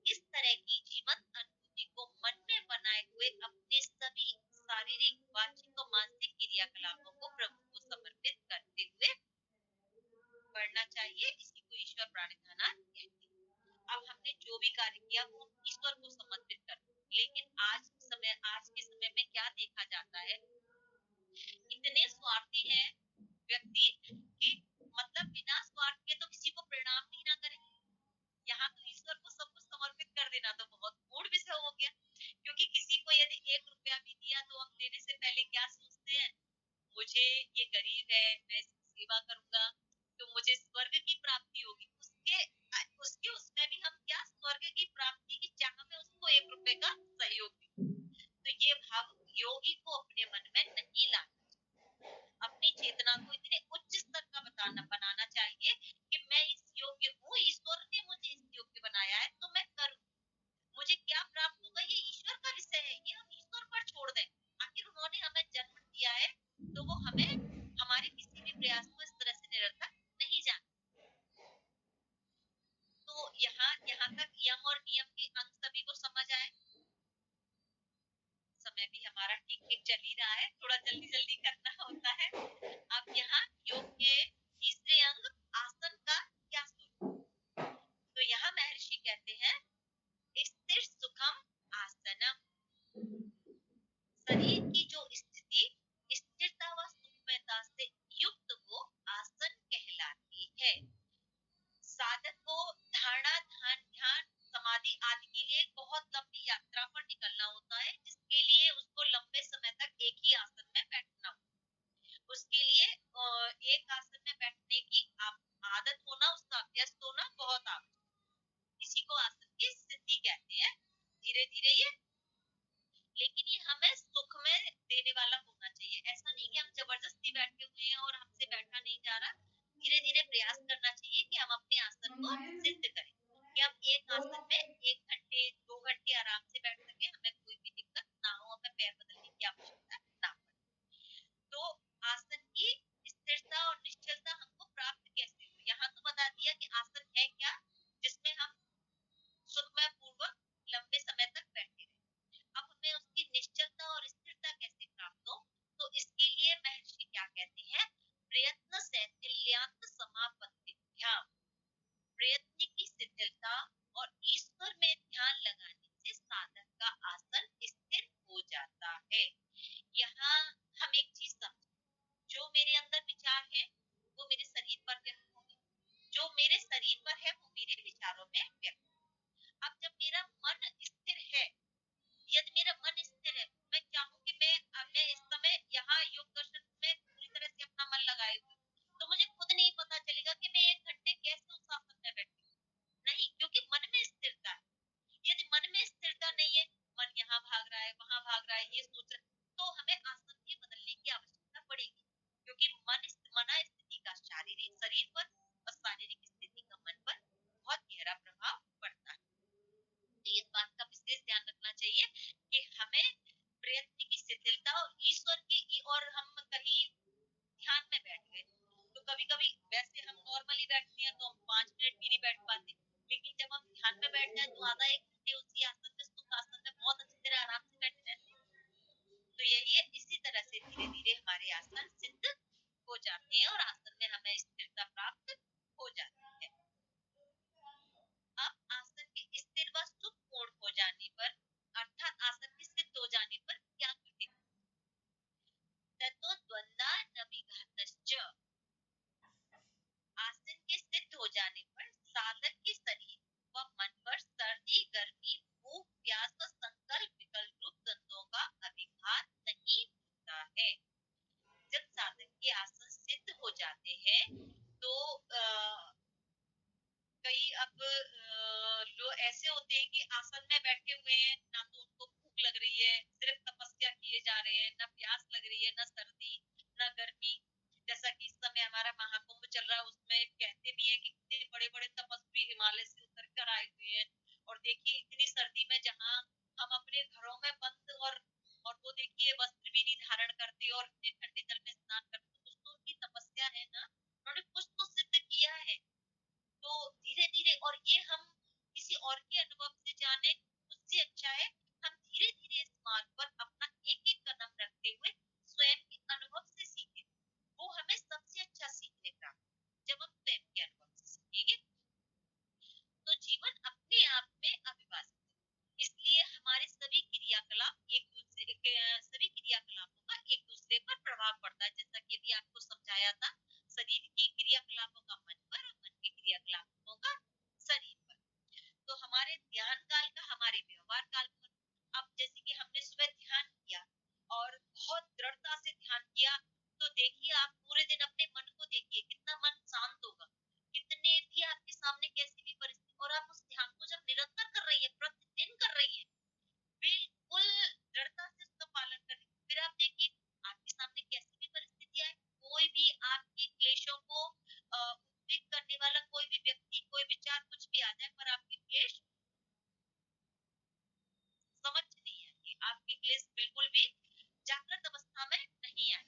इस तरह की जीवंत अनुभूति को मन में बनाए हुए अपने सभी शारीरिक, वाचिक और मानसिक क्रियाकलापों को प्रभु को समर्पित करते हुए बढ़ना चाहिए। इसी को ईश्वर प्राणिधाना कहते हैं। अब हमने जो भी कार्य किया वो हम ईश्वर को समर्पित कर, लेकिन आज के समय में क्या देखा जाता है, इतने स्वार्थी है व्यक्ति कि मतलब बिना स्वार्थ के तो किसी को प्रणाम भी ना करें। यहाँ तो ईश्वर को सब कुछ समर्पित कर देना तो बहुत मूड विषय हो गया, क्योंकि किसी को यदि 1 रुपया भी दिया तो हम देने से पहले क्या सोचते हैं, मुझे ये गरीब है, मैं इसकी सेवा करूंगा तो मुझे स्वर्ग की प्राप्ति होगी। उसके उसमें भी हम क्या स्वर्ग की प्राप्ति की चाह में उसको 1 रुपए का सहयोग दें। तो ये भाव योगी को अपने मन में नहीं लाना, अपनी चेतना को इतने उच्च स्तर का बनाना चाहिए कि मैं इस योग्य हूँ, ईश्वर ने मुझे इस योग्य बनाया है तो मैं करूँ। मुझे क्या प्राप्त होगा ये ईश्वर का विषय है, ये हम ईश्वर पर छोड़ दें। आखिर उन्होंने हमें जन्म दिया है तो वो हमें हमारे किसी भी प्रयास को इस तरह से निरर्थक नहीं जाने। तो यहाँ तक यम और नियम के अंग सभी को समझ आए। समय भी हमारा ठीक ठीक चल ही रहा है, थोड़ा जल्दी जल्दी करना होता है। अब यहाँ योग के तीसरे अंग आसन का क्या स्वरूप, तो यहाँ महर्षि कहते हैं स्थिर सुखम आसनम, शरीर की जो स्थिति स्थिरता व सुखमयता से युक्त वो आसन कहलाती है। साधक को धारणा, ध्यान, समाधि आदि के लिए बहुत लंबी यात्रा पर निकलना होता है, जिसके लिए उसको लंबे समय तक एक ही आसन में बैठना होता है। उसके लिए एक आसन में बैठने की आदत होना, उसका अभ्यस्त होना बहुत आवश्यक। इसी को आसन की सिद्धि कहते हैं। धीरे धीरे ये, लेकिन ये हमें सुख में देने वाला होना चाहिए। ऐसा नहीं कि हम जबरदस्ती बैठे हुए हैं और हमसे बैठा नहीं जा रहा। धीरे धीरे प्रयास करना चाहिए कि हम अपने आसन को सिद्ध करें, कि हम एक आसन में 1 घंटे 2 घंटे आराम से बैठ सके, हमें कोई भी दिक्कत ना हो, हमें पैर बदलने की आवश्यकता ना पड़े। तो आसन की स्थिरता और निश्चलता हमको प्राप्त कैसे हो, यहाँ तो बता दिया कि आसन है क्या, जिसमें हम सुखमय पूर्वक लंबे समय तक बैठे रहे। अब हमें उसकी निश्चलता और स्थिरता कैसे प्राप्त हो, तो इसके लिए महर्षि क्या कहते हैं, प्रयत्न शैथिल्यांत समापत्तिभ्याम, प्रयत्न की शिथिलता और ईश्वर में ध्यान लगाने से साधक का आसन स्थिर हो जाता है। यहाँ हम एक चीज समझें, जो मेरे अंदर विचार है वो मेरे शरीर पर व्यक्त होंगे, जो मेरे शरीर पर है वो मेरे विचारों में व्यक्त। अब जब मेरा मन स्थिर है, यदि मेरा मन स्थिर है, मैं चाहूँ कि मैं इस समय यहाँ योग दर्शन में पूरी तरह से अपना मन लगाए हुए, तो मुझे खुद नहीं पता चलेगा कि मैं 1 घंटे कैसे उस आसन में बैठी हूँ। नहीं, क्योंकि मन में स्थिरता है। यदि मन में स्थिरता नहीं है, मन यहाँ भाग रहा है, वहां भाग रहा है, ये सोच रहा है, तो हमें आसन के बदलने की आवश्यकता पड़ेगी, क्योंकि मना स्थिति का शारीरिक शरीर पर और शारीरिक स्थिति का मन पर बहुत गहरा प्रभाव पड़ता है। इस बात का विशेष ध्यान रखना चाहिए कि हमें जा रहे हैं, ना प्यास लग रही है, ना सर्दी, ना गर्मी। जैसा कि इस समय हमारा महाकुंभ चल रहा है, उसमें कहते भी हैं कि कितने बड़े-बड़े तपस्वी हिमालय से उतर कर आए हुए हैं। और देखिए इतनी सर्दी में जहाँ हम अपने घरों में बंद और वो देखिए वस्त्र भी नहीं धारण करते और इतने ठंडे जल में स्नान करते, तो कुछ तो उनकी तपस्या है ना, उन्होंने कुछ तो सिद्ध किया है। तो धीरे-धीरे, और ये हम किसी और के अनुभव से जाने, उससे अच्छा है हम धीरे-धीरे इस मार्ग पर अपना एक-एक कदम रखते हुए स्वयं के अनुभव से सीखें। वो हमें सबसे अच्छा सीखने का, जब हम स्वयं के अनुभव से सीखेंगे, तो जीवन अपने आप में अभिभाषित है। इसलिए हमारे सभी क्रियाकलाप एक दूसरे के सभी क्रियाकलापों का एक दूसरे पर प्रभाव पड़ता है। जैसा कि अभी आपको समझाया था, शरीर की क्रियाकलापों का मन पर और मन के क्रियाकलापों का शरीर पर। तो हमारे ध्यान काल का हमारे व्यवहार काल पर, अब जैसे कि हमने सुबह ध्यान किया और बहुत दृढ़ता से ध्यान किया, तो देखिए आप पूरे दिन अपने मन को देखिए कितना मन शांत होगा। कितने भी आपके सामने कैसी भी परिस्थिति, और आप उस ध्यान को जब निरंतर कर रही है, प्रतिदिन कर रही है, बिल्कुल दृढ़ता से उसका पालन कर रही है, फिर आप देखिए आपके सामने कैसी भी परिस्थिति आए, कोई भी आपके क्लेशों को उद्विग्न करने वाला कोई भी व्यक्ति, कोई विचार, कुछ भी आ जाए, पर आपके क्लेश समझ नहीं आएंगे, आपके क्लेश बिल्कुल भी जागृत अवस्था में नहीं आए।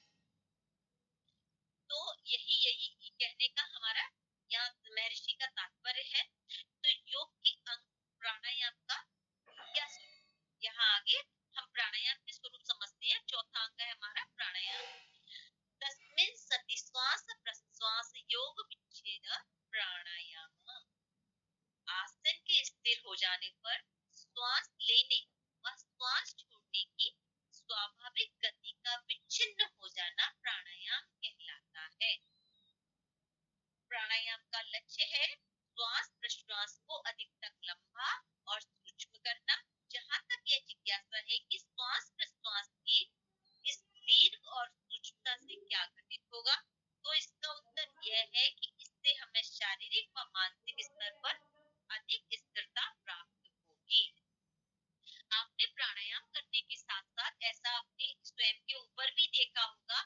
तो यही यही कहने का हमारा यहाँ महर्षि का तात्पर्य है। तो योग की अंग प्राणायाम का क्या स्वरूप, यहाँ आगे हम प्राणायाम के स्वरूप समझते हैं। चौथा अंग है हमारा प्राणायाम। तस्मिन् सति श्वास प्रश्वास योग विच्छेद प्राणायाम। आसन के स्थिर हो जाने पर श्वास लेने व श्वास छोड़ने की स्वाभाविक गति का विच्छिन्न हो जाना प्राणायाम कहलाता है। प्राणायाम का लक्ष्य है श्वास प्रश्वास को अधिकतम लंबा और सूक्ष्म करना। जहाँ तक यह जिज्ञासा है कि श्वास प्रश्वास की इस दीर्घ और सूक्ष्मता से क्या घटित होगा, तो इसका उत्तर यह है कि इससे हमें शारीरिक व मानसिक स्तर पर अधिक स्थिरता प्राप्त होगी। आपने प्राणायाम करने के साथ साथ ऐसा अपने स्वयं के ऊपर भी देखा होगा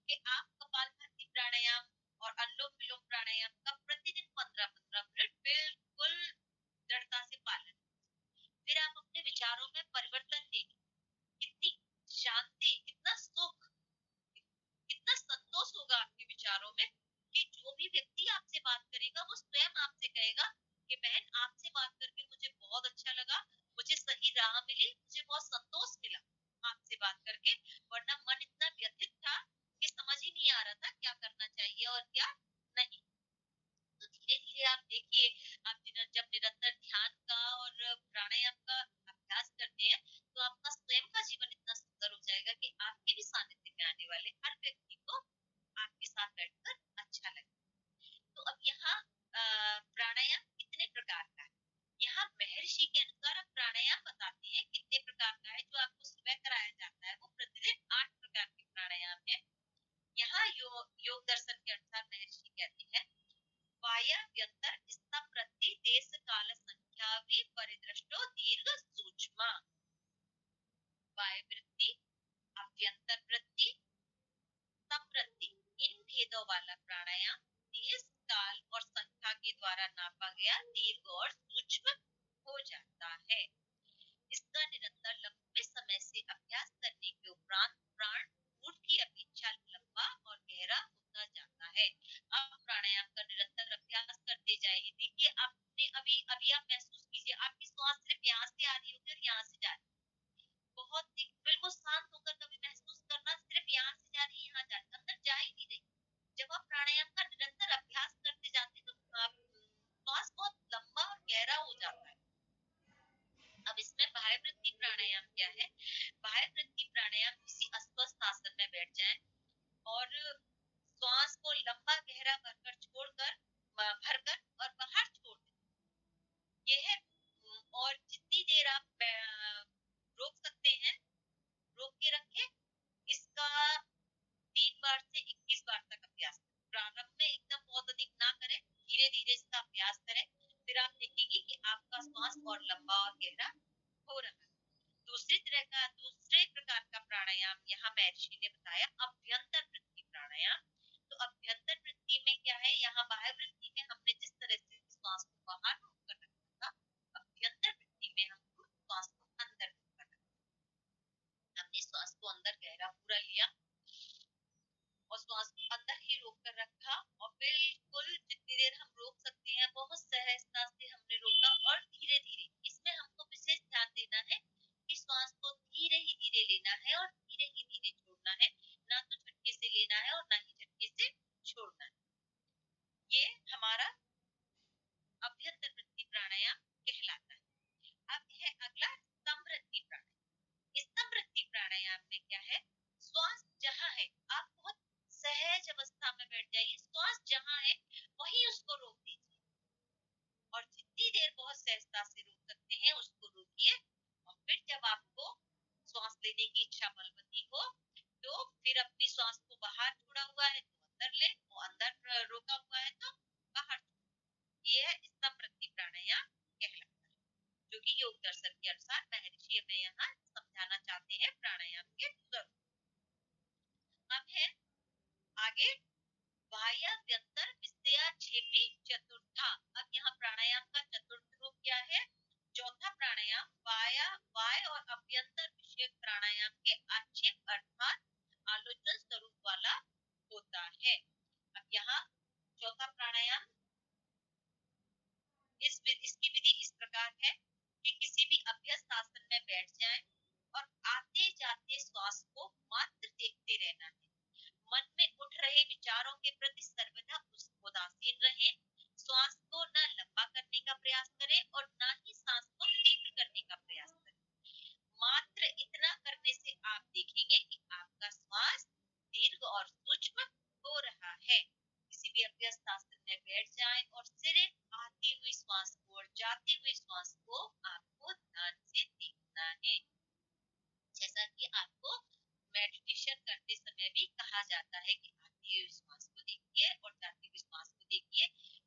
कि आप कपालभाति प्राणायाम और अनुलोम विलोम प्राणायाम का प्रतिदिन 15-15 मिनट बिल्कुल दृढ़ता से पालन, फिर आप अपने विचारों में परिवर्तन देखें, कितनी शांति, कितना सुख, कितना संतोष होगा आपके विचारों में, कि जो भी व्यक्ति आपसे बात करेगा वो स्वयं आपसे कहेगा कि बहन आपसे बात करके मुझे बहुत अच्छा लगा, मुझे सही राह मिली, मुझे बहुत संतोष मिला आपसे बात करके, वरना मन इतना व्यथित था कि समझ ही नहीं आ रहा था क्या करना चाहिए और क्या नहीं। तो धीरे धीरे आप देखिए, आप जब निरंतर ध्यान का और प्राणायाम का अभ्यास करते हैं, तो आपका स्वयं का जीवन इतना सुंदर हो जाएगा कि आपके भी सानिध्य में आने वाले हर व्यक्ति को आपके साथ बैठकर अच्छा लगे। तो अब यहाँ प्राणायाम कितने प्रकार का है, यहाँ महर्षि के अनुसार आप प्राणायाम बताते हैं कितने प्रकार का है। जो आपको सुबह कराया जाता है वो प्रतिदिन 8 प्रकार के प्राणायाम है। यहाँ योग दर्शन के अनुसार महर्षि कहते हैं, वायव्यंतर स्तंभवृत्ति देश काल संख्यावि परिदृष्टो दीर्घ सूक्ष्म। वायवृत्ति, अभ्यंतर वृत्ति, संवृत्ति, इन भेदों वाला प्राणायाम देश काल और संख्या के द्वारा नापा गया दीर्घ और सूक्ष्म हो जाता है। इसका निरंतर लंबे समय से अभ्यास करने के उपरांत प्राण ऊर्ध्व की अपेक्षा लंबा और गहरा होता जाता है। आप प्राणायाम का निरंतर अभ्यास करते जाइए, देखिए आपने अभी अभी आप महसूस कीजिए, आपकी श्वास सिर्फ यहाँ से आ रही होगी और यहाँ से जा रही है। बहुत बिल्कुल शांत होकर कभी महसूस करना, सिर्फ यहाँ से जा रही है, यहाँ जा रही है, अंदर जा ही नहीं रही। जब आप प्राणायाम का निरंतर अभ्यास करते जाते हैं तो आप श्वास बहुत लंबा और गहरा हो जाता है। अब इसमें वायवृत्ति प्राणायाम प्राणायाम यहाँ महर्षि ने बताया अभ्यंतर वृत्ति प्राणायाम। तो अभ्यंतर वृत्ति में क्या है, यहाँ बाह्य वृत्ति में हमने जिस तरह से श्वास को बाहर रोक कर रखा था, अभ्यंतर वृत्ति में हमको श्वास को अंदर रोक कर रखा। हमने श्वास को अंदर गहरा पूरा लिया और श्वास को अंदर ही रोक कर रखा और बिल्कुल जितनी देर हम रोक सकते हैं बहुत सहजता से हमने रोका। और धीरे धीरे, इसमें हमको विशेष ध्यान देना है कि श्वास को धीरे ही धीरे लेना है और धीरे ही धीरे छोड़ना है, ना तो झटके से लेना है और ना ही झटके से छोड़ना है। ये हमारा अभ्यंतर वृत्ति प्राणायाम कहलाता है। अब है अगला समवृत्ति प्राणायाम। इस समवृत्ति प्राणायाम में क्या है, श्वास जहाँ है आप बहुत सहज अवस्था में बैठ जाइए, श्वास जहाँ है वहीं उसको रोक दीजिए और जितनी देर बहुत सहजता से रोक सकते हैं उसको रोकिए। और फिर जब आपको श्वास लेने की इच्छा बलवती हो तो फिर अपनी श्वास को बाहर छोड़ा हुआ है तो अंदर ले, वो अंदर रोका हुआ है तो बाहर। ये है समवृत्ति प्राणायाम कहलाता है, जो कि योग दर्शन के अनुसार महर्षि हमें यहाँ समझाना चाहते हैं प्राणायाम के स्वरूप। अब है आगे वायाभ्यंतर विषयाक्षेपी चतुर्था। अब यहाँ प्राणायाम का चतुर्थ रूप क्या है, चौथा प्राणायाम वाय और अभ्यंतर विषय प्राणायाम के आक्षेप अर्थात आलोचन स्वरूप वाला होता है। अब यहाँ चौथा प्राणायाम, इसकी विधि इस प्रकार है कि किसी भी अभ्यस्त आसन में बैठ जाएं और आते जाते श्वास को मात्र देखते रहना है। मन में उठ रहे विचारों के प्रति सर्वदा उदासीन रहें। श्वास को न लंबा करने का प्रयास करें और न ही सांस को तीव्र करने का प्रयास करें। मात्र इतना करने से आप देखेंगे कि आपका श्वास दीर्घ और सूक्ष्म हो रहा है। किसी भी अभ्यस्त आसन में बैठ जाएं और सिर्फ आती हुई श्वास को और जाती हुई श्वास को आपको ध्यान से देखना है। जैसा कि आपको मेडिटेशन करते समय भी कहा जाता है कि आती हुई श्वास को देखिए और जाती हुई श्वास को देखिए,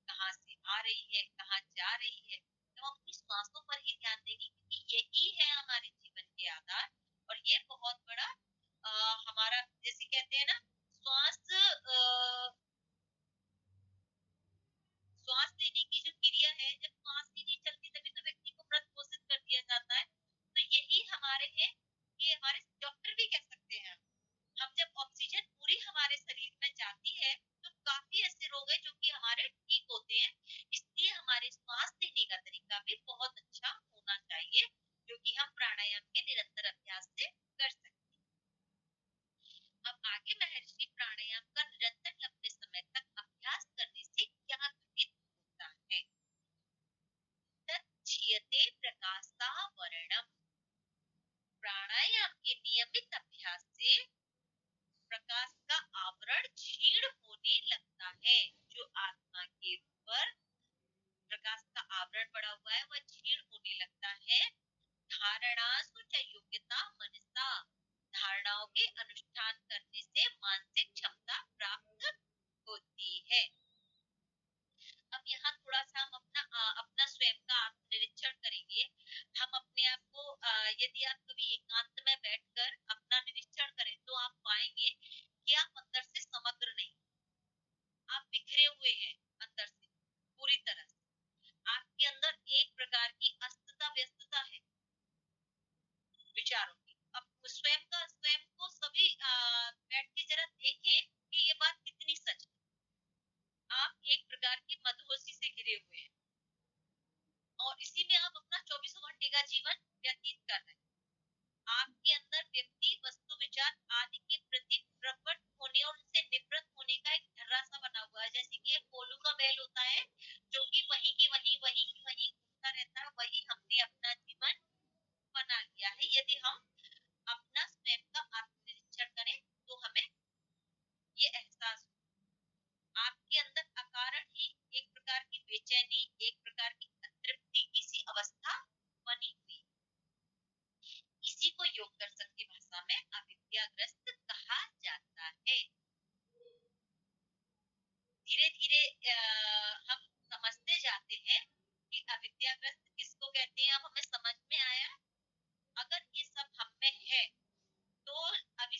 कहाँ से आ रही है कहाँ जा रही है। तो हम अपनी श्वासों पर ही ध्यान देंगे क्योंकि यही है हमारे जीवन के आधार। और ये बहुत बड़ा हमारा, जैसे कहते हैं ना, श्वास श्वास लेने की जो क्रिया है, जब श्वास ही नहीं चलती तभी तो व्यक्ति को मृत घोषित कर दिया जाता है। तो यही हमारे है, ये हमारे डॉक्टर भी कह सकते हैं। हम जब ऑक्सीजन पूरी हमारे शरीर में जाती है तो काफी ऐसे रोग है जो कि हमारे ठीक होते हैं। इसलिए हमारे श्वास लेने का तरीका भी बहुत अच्छा होना चाहिए, जो कि हम प्राणायाम के निरंतर अभ्यास से कर सकते हैं। अब आगे महर्षि प्राणायाम का निरंतर लंबे समय तक अभ्यास करने से क्या घटित होता है। तच्छियते प्रकाशावरणम। प्राणायाम के नियमित अभ्यास से प्रकाश का आवरण क्षीण होने लगता है। जो आत्मा के ऊपर प्रकाश का आवरण पड़ा हुआ है वह क्षीण होने लगता है। धारणासु च योग्यता मनसा। धारणाओं के अनुष्ठान करने से मानसिक क्षमता प्राप्त होती है। अब यहाँ थोड़ा सा हम अपना स्वयं का आत्मनिरीक्षण करेंगे। हम अपने आप को यदि आप कभी एकांत में बैठकर अपना निरीक्षण करें तो आप पाएंगे कि आप अंदर से समग्र नहीं, आप बिखरे हुए हैं अंदर से पूरी तरह से। आपके अंदर एक प्रकार की अस्तता व्यस्तता है विचारों की। अब स्वयं को सभी बैठ के जरा देखें कि ये बात कितनी सच है। आप एक प्रकार की मदहोशी से घिरे हुए हैं और इसी में आप अपना 24 घंटे का जीवन व्यतीत कर रहे हैं। आपके अंदर व्यक्ति, वस्तु, विचार आदि के प्रति प्रवृत्त होने और उनसे निवृत्त होने का एक ढर्रा सा बना हुआ है। जैसे कि एक कोलू का बैल होता है जो कि वहीं की वहीं घूमता रहता है, वही हमने अपना जीवन बना लिया है। यदि हम अपना स्वयं का आत्मनिरीक्षण करें तो हमें ये एहसास हो। आपके अंदर अकारण ही एक प्रकार की बेचैनी, एक प्रकार की अतृप्ति की सी अवस्था बनी हुई। इसी को योग दर्शन की भाषा में अविद्याग्रस्त कहा जाता है। धीरे धीरे हम समझते जाते हैं कि अविद्याग्रस्त किसको कहते हैं। अब हमें समझ में आया, अगर ये सब हम में है तो अभी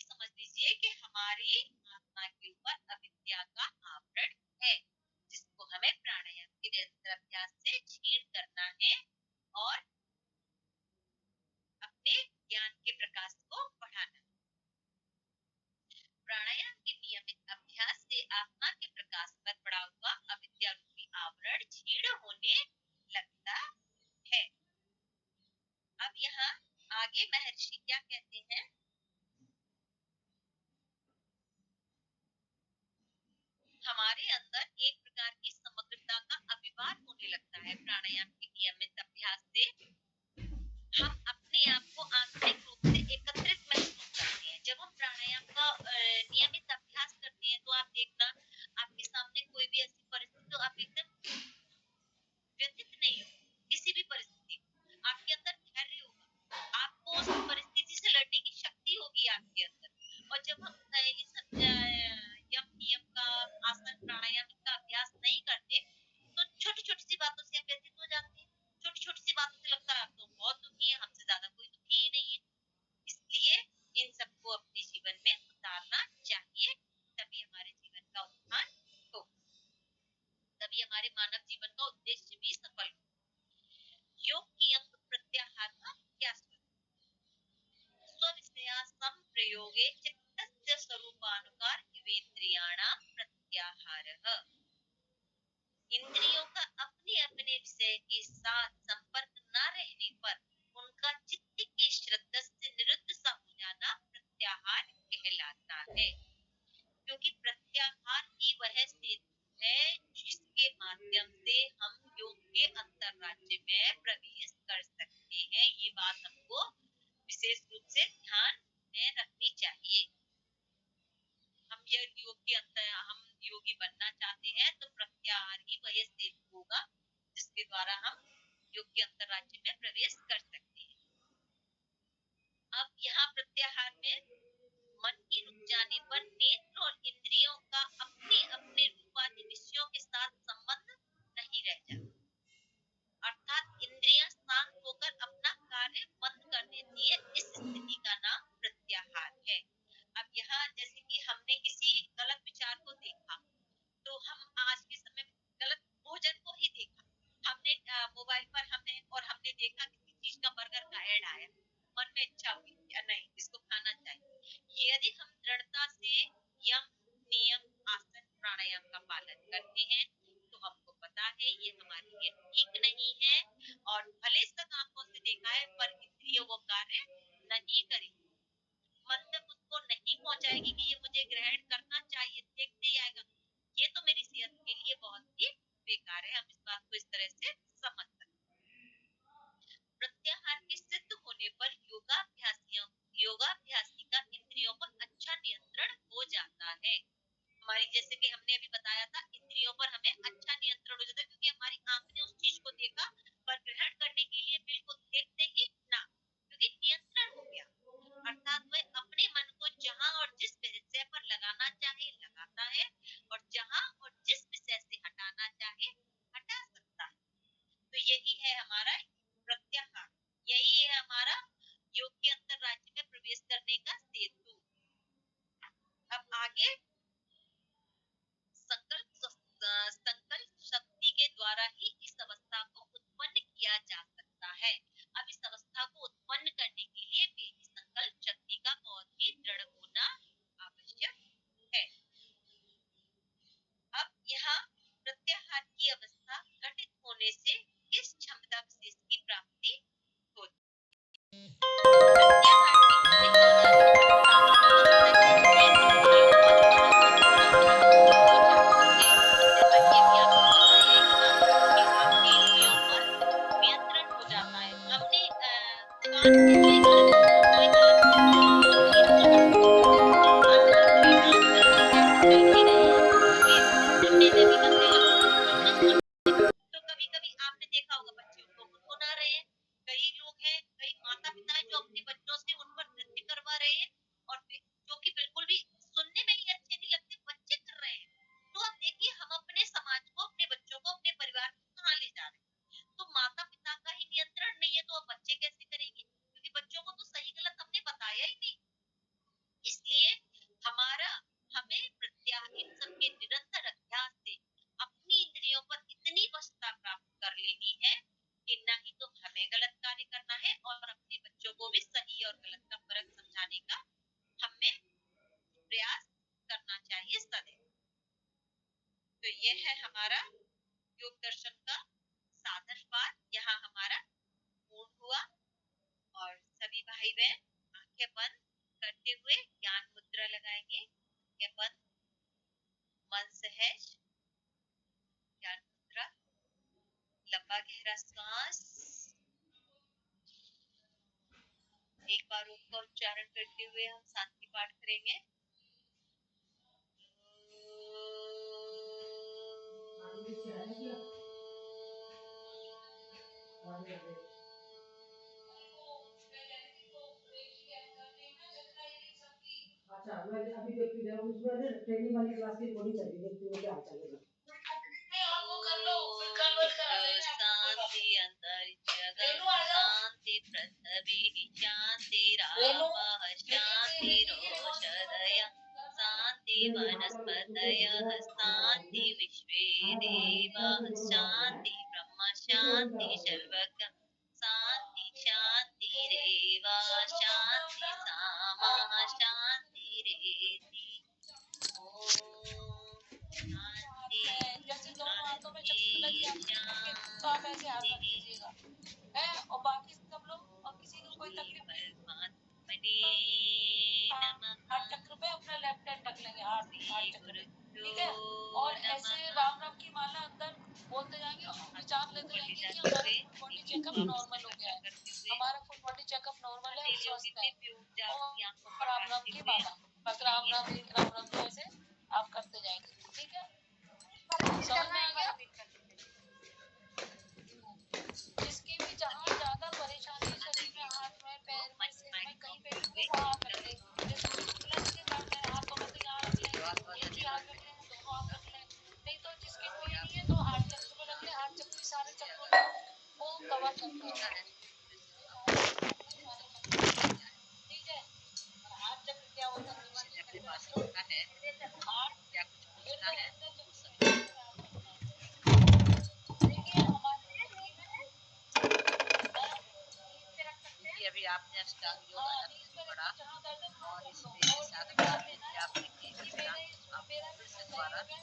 जीवन में उतारना चाहिए, तभी हमारे जीवन का उत्थान हो, तभी हमारे मानव जीवन का उद्देश्य भी सफल हो। योग की अंग प्रत्याहार का क्या स्वविषया संप्रयोगे चित्तस्य स्वरूपानुसार इवेन्द्रियाणां प्रत्याहारः। इंद्रियों का अपने अपने विषय के साथ संपर्क न रहने पर उनका चित्त की श्रद्धा से निरुद्ध सा हो जाना प्रत्याहार कहलाता है। क्योंकि प्रत्याहार ही वह सेतु है जिसके माध्यम से हम योग के अंतर्राज्य में प्रवेश कर सकते हैं। ये बात हमको विशेष रूप से ध्यान में रखनी चाहिए। हम योगी बनना चाहते हैं तो प्रत्याहार ही वह सेतु होगा जिसके द्वारा हम योग के अंतर्राज्य में प्रवेश कर सकते हैं। अब यहाँ प्रत्याहार में मन की रुक जाने पर नेत्र और इंद्रियों का अपने अपने रूपाधि विषयों के साथ संबंध नहीं रह जाता, अर्थात इंद्रियां शांत होकर अपना कार्य बंद कर देती है। इस स्थिति का नाम प्रत्याहार है। अब यहाँ जैसे कि हमने किसी गलत विचार को देखा, तो हम आज के समय में गलत भोजन को ही देखा, हमने मोबाइल पर हमने देखा किसी चीज का बर्गर का ऐड आया, मन में इच्छा हुई या नहीं इसको खाना चाहिए। यदि हम दृढ़ता से यम नियम आसन प्राणायाम का पालन करते हैं तो हमको पता है ये हमारे लिए ठीक नहीं है, और भले तक आंखों से देखा है पर इंद्रियों वो कार्य नहीं करेगी, मन तक उसको नहीं पहुंचाएगी कि ये मुझे ग्रहण करना चाहिए, देखते ही आएगा ये तो मेरी सेहत के लिए बहुत ही बेकार है। हम इस बात को इस तरह से समझ सकते हैं। प्रत्याहार के सिद्ध होने पर योगाभ्यासी का इंद्रियों पर अच्छा नियंत्रण हो जाता है। हमारी जैसे कि हमने अभी बताया था, इंद्रियों पर हमें अच्छा नियंत्रण हो जाता है क्योंकि हमारी आंख ने उस चीज को देखा पर ग्रहण करने के लिए बिल्कुल देखते ही ना, क्योंकि नियंत्रण हो गया, अर्थात वह अपने मन को जहां और जिस विषय पर लगाना चाहे लगाता है और जहां और जिस विषय से हटाना चाहे हटा सकता है। तो यही है हमारा प्रत्याहार, यही है हमारा योग के अंतर्राज्य में प्रवेश करने का सेतु। अब आगे संकल्प शक्ति के द्वारा ही इस अवस्था को उत्पन्न किया जा सकता है। अब इस अवस्था को उत्पन्न करने के लिए भी संकल्प शक्ति का बहुत ही दृढ़ होना आवश्यक है। अब यहाँ प्रत्याहार की अवस्था घटित होने से किस क्षमता विशेष की प्राप्ति होती है? प्रत्याहार के घटित हो जाने पर सामान्य अवस्था की इंद्रियों पर नियंत्रण हो जाती है। जैसा कि अभी आपको बताया ही था कि आपकी इंद्रियों पर नियंत्रण हो जाता है। हमने दुकान से कोई गलत वस्तु हमको खरीदनी है, दुकान पर कोई काम कर रहा है, जैसे चल भी रहे हैं, फिर सुनने में भी गंदे लगते हैं, हम तो सुन, तो कभी कभी आपने देखा होगा बच्चे उनको गुनगुना रहे हैं, कई लोग हैं, कई माता पिता हैं जो अपने बच्चों से उन पर नृत्य करवा रहे हैं और जो कि बिल्कुल भी सुनने में ही अच्छे नहीं लगते, बच्चे कर रहे हैं। तो आप देखिए हम अपने समाज को, अपने बच्चों को, अपने परिवार को कहाँ ले जा रहे हैं? तो माता पिता का ही नियंत्रण नहीं है तो अब बच्चे कैसे करेंगे, क्योंकि बच्चों को तो सही गलत हमने बताया ही नहीं। इसलिए हमें इन सबके निरंतर अभ्यास से अपनी इंद्रियों पर इतनी वशता प्राप्त कर लेनी है कि न ही तो हमें गलत कार्य करना है और अपने बच्चों को भी सही और गलत का फर्क समझाने का हमें प्रयास करना चाहिए सदैव। तो ये है हमारा योग दर्शन का साधन पाठ, यहाँ हमारा पूर्ण हुआ। और सभी भाई बहन आंखें बंद करते हुए ज्ञान मुद्रा लगाएंगे। आंखें बंद, मन सहज, ज्ञान मुद्रा, लंबा गहरा श्वास, एक बार ओम का उच्चारण करते हुए हम शांति पाठ करेंगे। अच्छा मैं अभी देखती हूँ उसमें ट्रेनिंग वाली क्लास की रिकॉर्डिंग चल रही है, देखती हूँ क्या हाल चलेगा। शांति अंतरिक्षगं शांति पृथ्वी शांतिरापः शांतिरोषधयः वनस्पतयः शान्ति विश्वे देवाः शान्ति ब्रह्म शान्ति सर्वगः शान्ति शान्तिरेव शान्ति सामा शान्तिरेधि ॐ शान्ति जैसे दोनों हाथों में चक्कर लगी शान्ति आपकी, तो आप ऐसे हाथ रख शान्ति दीजिएगा है, और बाकी सब लोग, और किसी को कोई तकलीफ नहीं, परमात्मने नमः हाथ चक्र पे अपना लेफ्ट हैंड रख लेंगे, हाथ चक्र पे, गुरुभ्यो ठीक है। और ऐसे नमः राम राम की माला अंदर बोलते जाएंगे और विचार लेते जाएंगे कि हमारा फुल बॉडी चेकअप नॉर्मल हो गया है, हमारा फुल बॉडी चेकअप नॉर्मल है, हम स्वस्थ है, और राम राम की माला, बस राम राम एक राम राम को ऐसे आप करते जाएंगे, ठीक है। समझ में आ गया। जिसकी भी जहाँ ज्यादा परेशानी है शरीर में, हाथ में, पैर में, सिर में, कहीं पे भी, वो वहाँ रख ले। जैसे प्लस के करना है हाथों में, तो यहाँ रख ले, एक ही हाथ रख ले, दोनों हाथ रख ले, नहीं तो जिसके कोई नहीं है तो हाथ चक्र पे रख ले, हाथ चक्र सारे चक्रों को कवर करता है, ठीक है। हाथ चक्र क्या होता है, अपने पास रखना है, हाथ या कुछ पूछना है, देखिए हमारे क्योंकि अभी आपने अष्टांग योग आसन पढ़ा और इसमें साधक करते थे आप देखिए किस तरह आप फिर से दोबारा इतनी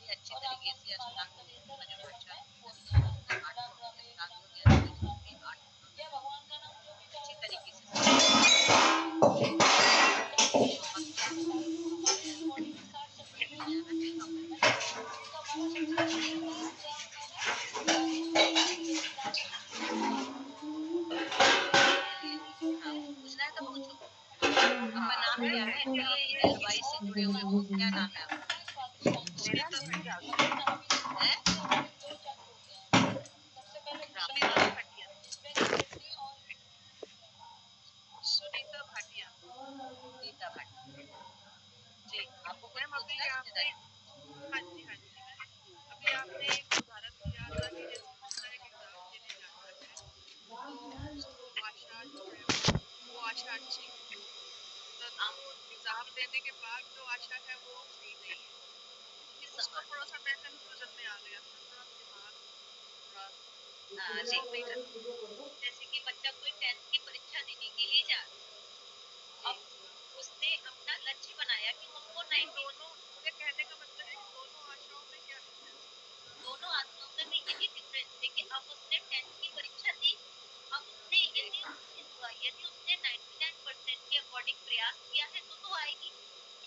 अच्छी तरीके से अष्टांग योग का जो ढांचा आठ अष्टांग योग है इसमें 8 अच्छी तरीके से पूछना है तो पूछो। आपका नाम क्या है? ये एलवाई से जुड़े हुए हो, क्या नाम है आपका? सुनीता भटिया। है? सुनीता भाटिया। सुनीता भाटिया। नीता भाटिया जी आपको कुछ मैम, अभी पूछना है आपने, सुनीता हाँ जी हाँ जी मैम, अभी आपने एक उदाहरण दिया था कि जैसे बच्चा एक एग्जाम देने जाता है तो उसको आशा जो है वो आशा अच्छी है, परंतु एग्जाम देने के बाद जो आशा है वो सही नहीं है। उसको थोड़ा सा मैं कंफ्यूजन में आ गया था, थोड़ा दिमाग थोड़ा जी सही नहीं लग जैसे कि बच्चा कोई 10th की परीक्षा देने के लिए जा रहा है, अब उसने अपना लक्ष्य बनाया कि हमको रहा। 90 दोनों, मुझे कहने का मतलब है कि दोनों आशाओं में क्या डिफरेंस है? दोनों आत्माओं में यही डिफरेंस है कि अब उसने 10th की परीक्षा दी, अब उसने यदि उसने 99% के अकॉर्डिंग प्रयास किया है तो आएगी,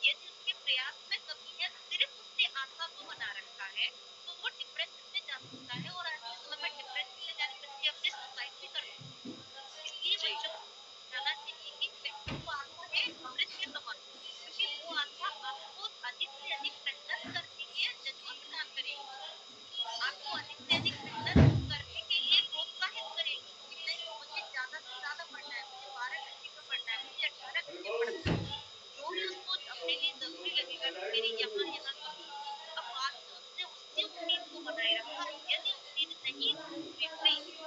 यदि उसके प्रयास में कमी है, सिर्फ उसने आशा को बना रखा है तो वो डिप्रेशन में जा सकता है, और आज के समय में डिप्रेशन में जाने बच्चे अपने सुसाइड भी कर सकते हैं। इसलिए जी बच्चों को समझाना चाहिए कि वो आशा है अमृत के समान, क्योंकि वो आशा आपको अधिक से अधिक मेहनत करने के जज्बा प्रदान करेगी, आपको अधिक से अधिक मेहनत करने के लिए प्रोत्साहित करेगी कि नहीं मुझे ज्यादा से ज्यादा पढ़ना है, मुझे 12 घंटे का पढ़ना है, मुझे 18 घंटे पढ़ना है, जो भी उसको अपने लिए जरूरी लगेगा कि मेरी यहाँ यहाँ अब बाद में उसने उसी उम्मीद को बनाए रखा, यदि उम्मीद नहीं पूरी हुई तो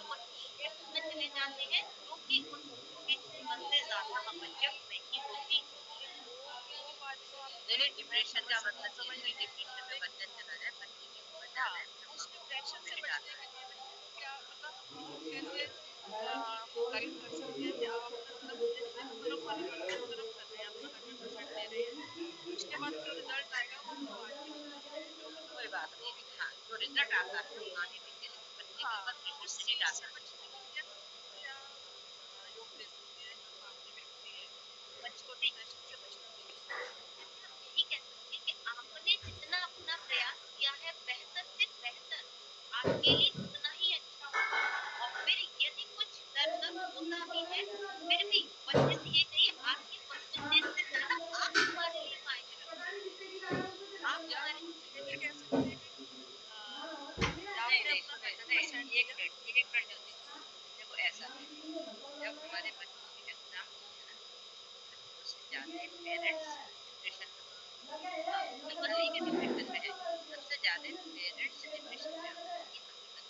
वो डिप्रेशन में चले जाते हैं, जो कि उनके जीवन से ज्यादा आवश्यक नहीं होती। वो बात तो आप नहीं, डिप्रेशन का मतलब समझ ये रही नहीं कि डिप्रेशन में बच्चा चला जाए, बच्चे की उम्र हाँ, ज्यादा है उस डिप्रेशन से मेरे बचने डालना के है। लिए बच्चे को क्या मतलब हम उनको कैसे गाइड कर सकते हैं कि आप अपना मतलब जिस तरफ परिवर्तन तरफ कर रहे हैं, अपना 100% दे रहे हैं, उसके बाद जो रिजल्ट आएगा वो तो आ ही जाएगा, जो मतलब कोई बात नहीं, हाँ जो रिजल्ट आता है वो आने दीजिए, लेकिन बच्चे के हाँ, ऊपर प्रेशर उस नहीं चीज से डालना चाहिए। बचने के लिए क्या योग दे सकते हैं जो सामने व्यक्ति है उसको बच्चे डिप्रेशन से बचने के लिए? हम यही कह सकते हैं कि आपने जितना अपना प्रयास किया है बेहतर से बेहतर, आपके लिए उतना ही अच्छा होगा, और फिर यदि कुछ दर होता भी है फिर भी बच्चे से ये कहिए आपकी परसेंटेज से ज्यादा आप हमारे लिए मायने रखते, आप या हमारे हम ये कह सकते हैं कि नहीं आपने नहीं अपना सुने नहीं 100% एक दिया। मिनट एक मिनट जल्दी देखो ऐसा है, जब हमारे बच्चों के एग्जाम होते हैं ना, बच्चों से ज्यादा पेरेंट्स डिप्रेशन में होते हैं, हाँ बिल्कुल नहीं कि डिप्रेशन में है, सबसे ज्यादा पेरेंट्स डिप्रेशन में होते हैं, ये हकीकत है।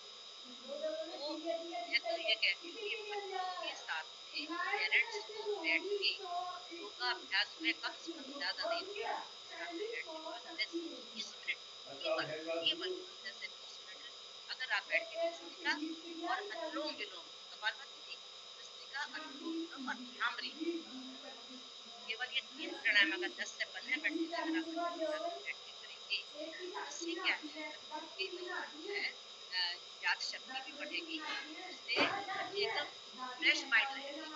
वो मैं तो ये कहती हूँ कि बच्चों के साथ में में पेरेंट्स को बैठ के योगाभ्यास में कम से कम ज्यादा नहीं, साथ में बैठ के 15 से 20 मिनट केवल 15 से 20 मिनट अगर आप बैठ के भस्त्रिका और अनुलोम विलोम, कपालभाति नहीं, भस्त्रिका, अनुलोम विलोम और भ्रामरी, केवल ये 3 प्राणायाम अगर 10 से 15 मिनट के लिए अगर आप भस्त्रिका में बैठ के करेंगे तो इससे क्या है, बच्चों की जो है याद शक्ति भी बढ़ेगी, उससे एकदम फ्रेश माइंड रहेगी। जब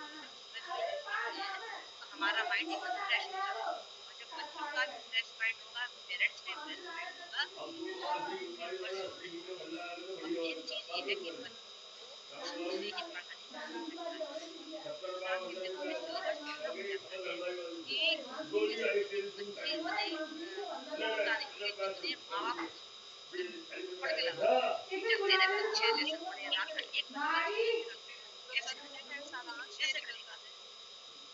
सुबह सुबह उठते हैं तो हमारा माइंड एकदम फ्रेश होता है, और जब बच्चों का भी फ्रेश माइंड होगा, पेरेंट्स का फ्रेश माइंड होगा, तो उनके ऊपर सुबह और एक चीज ये है कि बच्चों को शुरू से ही पढ़ाने की आदत डालनी चाहिए। एग्जाम के दिनों में सिलेबस इतना हो जाता है कि ये समझो कि बच्चे इतने पता नहीं कि जितने माँ बाप सिर्फ पढ़ के लगा जब तेरे बच्चे लेसन पढ़े, रात का 1 बजे तक सोते हैं, फिर तो कैसे संजय का करेगा, सारांश ये कैसे निकलता करेगा। है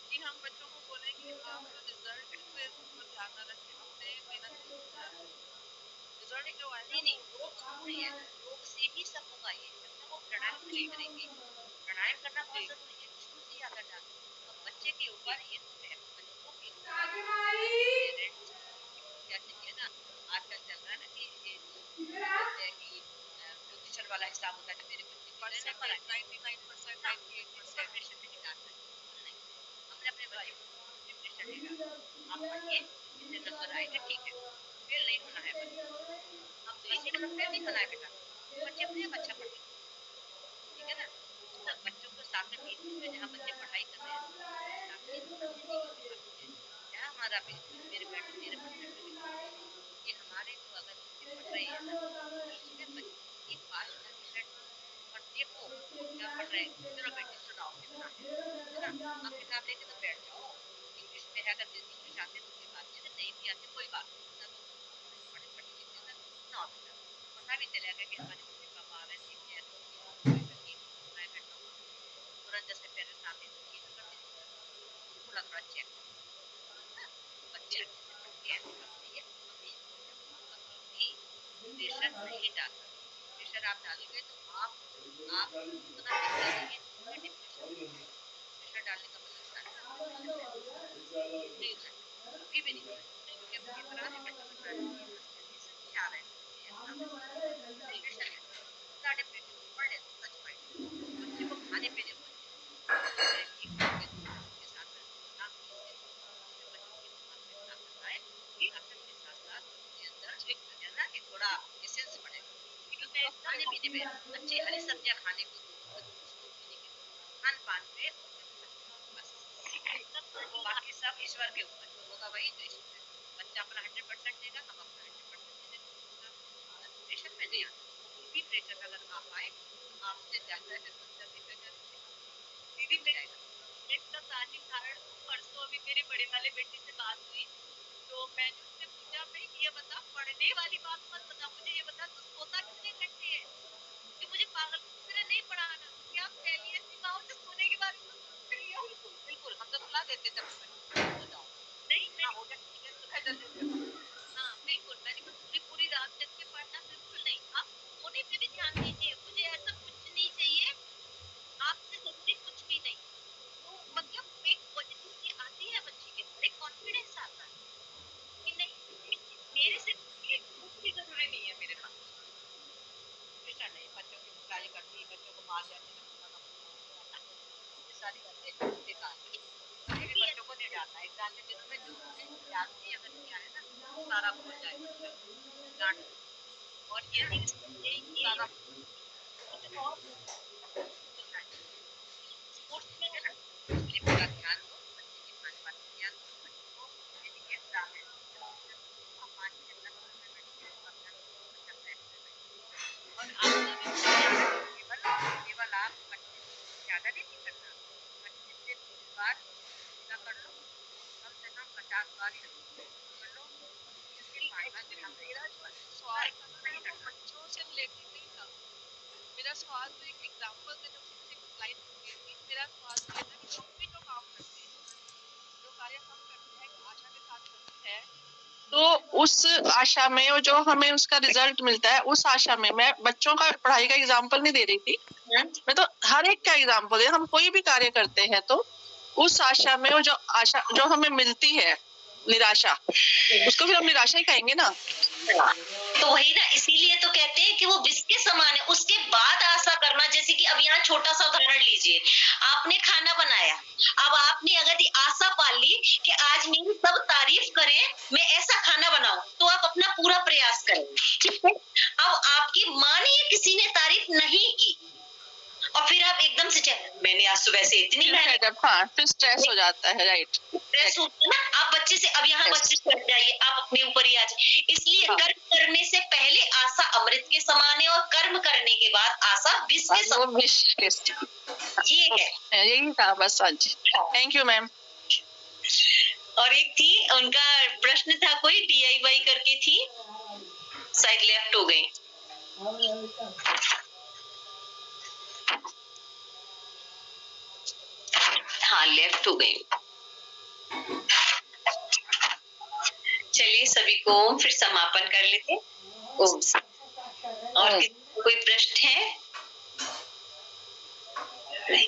कि हम बच्चों को बोले कि आप रिजल्ट पे ऊपर ध्यान ना रखें, अपने मेहनत पे ध्यान रखें, रिजल्ट जो आएगा नहीं वो नहीं, योग जरूरी है, योग से ही सब होगा। ये जब तक वो प्राणायाम नहीं जी करेंगे, प्राणायाम करना बहुत जी जरूरी है, शुरू से ही आदत डालना। अब बच्चे के जी ऊपर ये तो है, बच्चों के ऊपर पेरेंट्स क्या चाहिए ना, आजकल चल रहा है ना कि ये जो क्या कहते हैं कि प्रोफेसर वाला हिसाब होता है कि मेरे बच्चे कितने नंबर परसेंटेज आए, 99% ना 98%। प्रेशर नहीं डालना है, बिल्कुल नहीं। हमने अपने बच्चे को प्रेशर नहीं डालना, आप पढ़िए, जितने नंबर आएंगे ठीक है, फेल नहीं होना है बस। अब जी ऐसे मतलब फेल नहीं होना है बेटा, बच्चे अपने आप अच्छा पढ़ेंगे, ठीक है ना। तो बच्चों को साथ में बीच बीच में जहाँ बच्चे पढ़ाई कर रहे हैं तो बच्चों के साथ में ध्यान देने की भी बात है। क्या हमारा मेरे बेटे मेरे बच्चे पे भी ध्यान दें कि हमारे जो अगर बच्चे पढ़ रहे हैं ना, बीच में बच्चों की बात ना छेड़, और देखो वो क्या पढ़ रहे हैं, चलो बेटी सुनाओ कितना है ना। आप किताब लेके तो बैठ जाओ, इंग्लिश में है, अगर इंग्लिश आते तो कोई बात नहीं, अगर नहीं भी आते कोई बात नहीं, इतना तो पढ़े पढ़े लिखे ना सुनाओ बेटा, पता भी चलेगा कि हमारे मम्मी पापा आ रहे थे कि ऐसे चीज कोई करनी, मैं बैठा हुआ तुरंत जैसे पेरेंट्स आते तो चीज कर देते, थोड़ा थोड़ा चेक ना, बच्चे अच्छे से पढ़ते हैं तो इसलिए हमें कभी भी प्रेशर नहीं डालना। प्रेशर आप डालोगे तो आप उतना पढ़ जाएंगे कि डिप्रेशन में चले जाएंगे। प्रेशर डालने का मतलब होता है ना आपको ट्यूशन बैठना, नहीं होना चाहिए, कभी भी नहीं होना चाहिए, क्योंकि अब पेपर आ रहे हैं, बच्चों के प्रेजेंटेशन भी आ रहे हैं, बच्चे एग्जाम में बैठे हैं, जी डिप्रेशन में चले जाएंगे, उतना डिप्रेशन में पढ़ ले तो सच पढ़। बच्चे को खाने पीने को चाहिए, रोज एक घंटे 2 घंटे उसके साथ में ना कीजिए, जिससे बच्चों के दिमाग में ताकत आए, जी ताकत के साथ साथ उसके अंदर जी है ना कि थोड़ा एसेंस बढ़ेगा। लेकिन मैं और खाने पीने में अच्छी हरी सब्जियां खाने को दो, उसको जूस दो पीने के लिए, खान पान पे उसका ध्यान दो बस। बाकी सब ईश्वर के ऊपर जो होगा वही जो ईश्वर है। बच्चा अपना 100% देगा, हम अपना 100% देंगे उसके साथ में। बस प्रेशर में नहीं जी आना, कोई भी प्रेशर अगर आ पाए तो आपसे जाकर फिर बच्चा देखेगा कि दीदी हो मैं जाएगा। इसका ताज़ी उदाहरण दूं, परसों अभी मेरे बड़े वाले बेटे से बात हुई तो मैंने उससे पूछा, भाई ये बता, पढ़ने वाली बात मत बता, मुझे ये बता तू सोता कितने घंटे है, कि मुझे पागल की तरह नहीं पढ़ाना, क्या पहली ऐसी माँ जो सोने के बारे में सोच रही हो। बिल्कुल बिल्कुल, हम तो सुला देते थे अपने बच्चों को, सो जाओ, नहीं ना मैंने हो गया ठीक है, सुबह जल्दी उठ जाओ। हाँ बिल्कुल, मैंने कहा पूरी पूरी रात जग के पढ़ना बिल्कुल नहीं, आप सोने पे भी ध्यान दीजिए, मुझे ऐसा कुछ नहीं चाहिए, आपसे जरूरी कुछ भी नहीं। तो मतलब एक पॉजिटिविटी आती है बच्चे के अंदर, एक कॉन्फिडेंस आता है कि नहीं, मेरे से कुछ भी जरूरी नहीं है मेरे पास। प्रेशर नहीं, बच्चों की पिटाई करनी, बच्चों को मार जाती ना पूरा का पूरा हो गया ना, ये सारी बातें बेकार है। कभी भी कभी बच्चों को नहीं डांटना। एग्जाम के दिनों में जो उसने याद नहीं अगर किया है ना, वो सारा भूल जाए बच्चा, डांट दो, और ये ध्यान चीज दो, ये सारा कुछ और भूलना चाहिए, स्पोर्ट्स में ठीक है ना। इसलिए पूरा ध्यान दो, बच्चे के खान पान पर ध्यान दो, बच्चे को यदि एग्जाम है जल्दी से जल्दी उसको 5 से 10 15 मिनट के लिए योगाभ्यास करो, बच्चा फ्रेश में बैठे। और आपने भी बहुत ज्यादा नहीं, केवल केवल आप 25 ज्यादा नहीं करना, 25 से 30 बार भस्त्रिका कर लो, कम से कम 50 बार या कर लो, 30 से 5 बार एक्चुअली भ्रामरी कर मेरा लो, जो बस सवाल था ना इतना ही वो करना। बच्चों से रिलेटेड नहीं था, मेरा सवाल तो एक एग्जांपल देने से मुझे लाइन भूल गई थी। मेरा सवाल तो ये था कि हम भी जो काम करते हैं, जो कार्य हम करते हैं, आशा के साथ करते हैं, तो उस आशा में और जो हमें उसका रिजल्ट मिलता है, उस आशा में मैं बच्चों का पढ़ाई का एग्जाम्पल नहीं दे रही थी, मैं तो हर एक का एग्जाम्पल दे। हम कोई भी कार्य करते हैं तो उस आशा में, और जो आशा जो हमें मिलती है, निराशा, उसको फिर हम निराशा ही कहेंगे ना। तो वही ना, इसीलिए तो कहते हैं कि वो विष के समान है। उसके बाद आशा करना, जैसे कि अब यहाँ छोटा सा उदाहरण लीजिए, आपने खाना बनाया, अब आपने अगर ये आशा पाल ली कि आज मेरी सब तारीफ करें, मैं ऐसा खाना बनाऊं, तो आप अपना पूरा प्रयास करें, ठीक है। अब आपकी मानिए किसी ने तारीफ नहीं की और फिर आप एकदम से मैंने आज सुबह से इतनी मेहनत, हाँ, फिर स्ट्रेस हो जाता है, राइट। स्ट्रेस होता है ना। आप बच्चे से, अब यहाँ बच्चे से हट जाइए, आप अपने ऊपर ही आ जाइए। इसलिए कर्म करने से पहले आशा अमृत के समान है और कर्म करने के बाद आशा विष के समान। ये है, यही था बस आज। Thank you ma'am. और एक थी, उनका प्रश्न था कोई DIY करके थी, शायद लेफ्ट हो गई। हाँ, लेफ्ट हो गई। चलिए सभी को ओम, फिर समापन कर लेते। ओम। और कोई प्रश्न है? नहीं।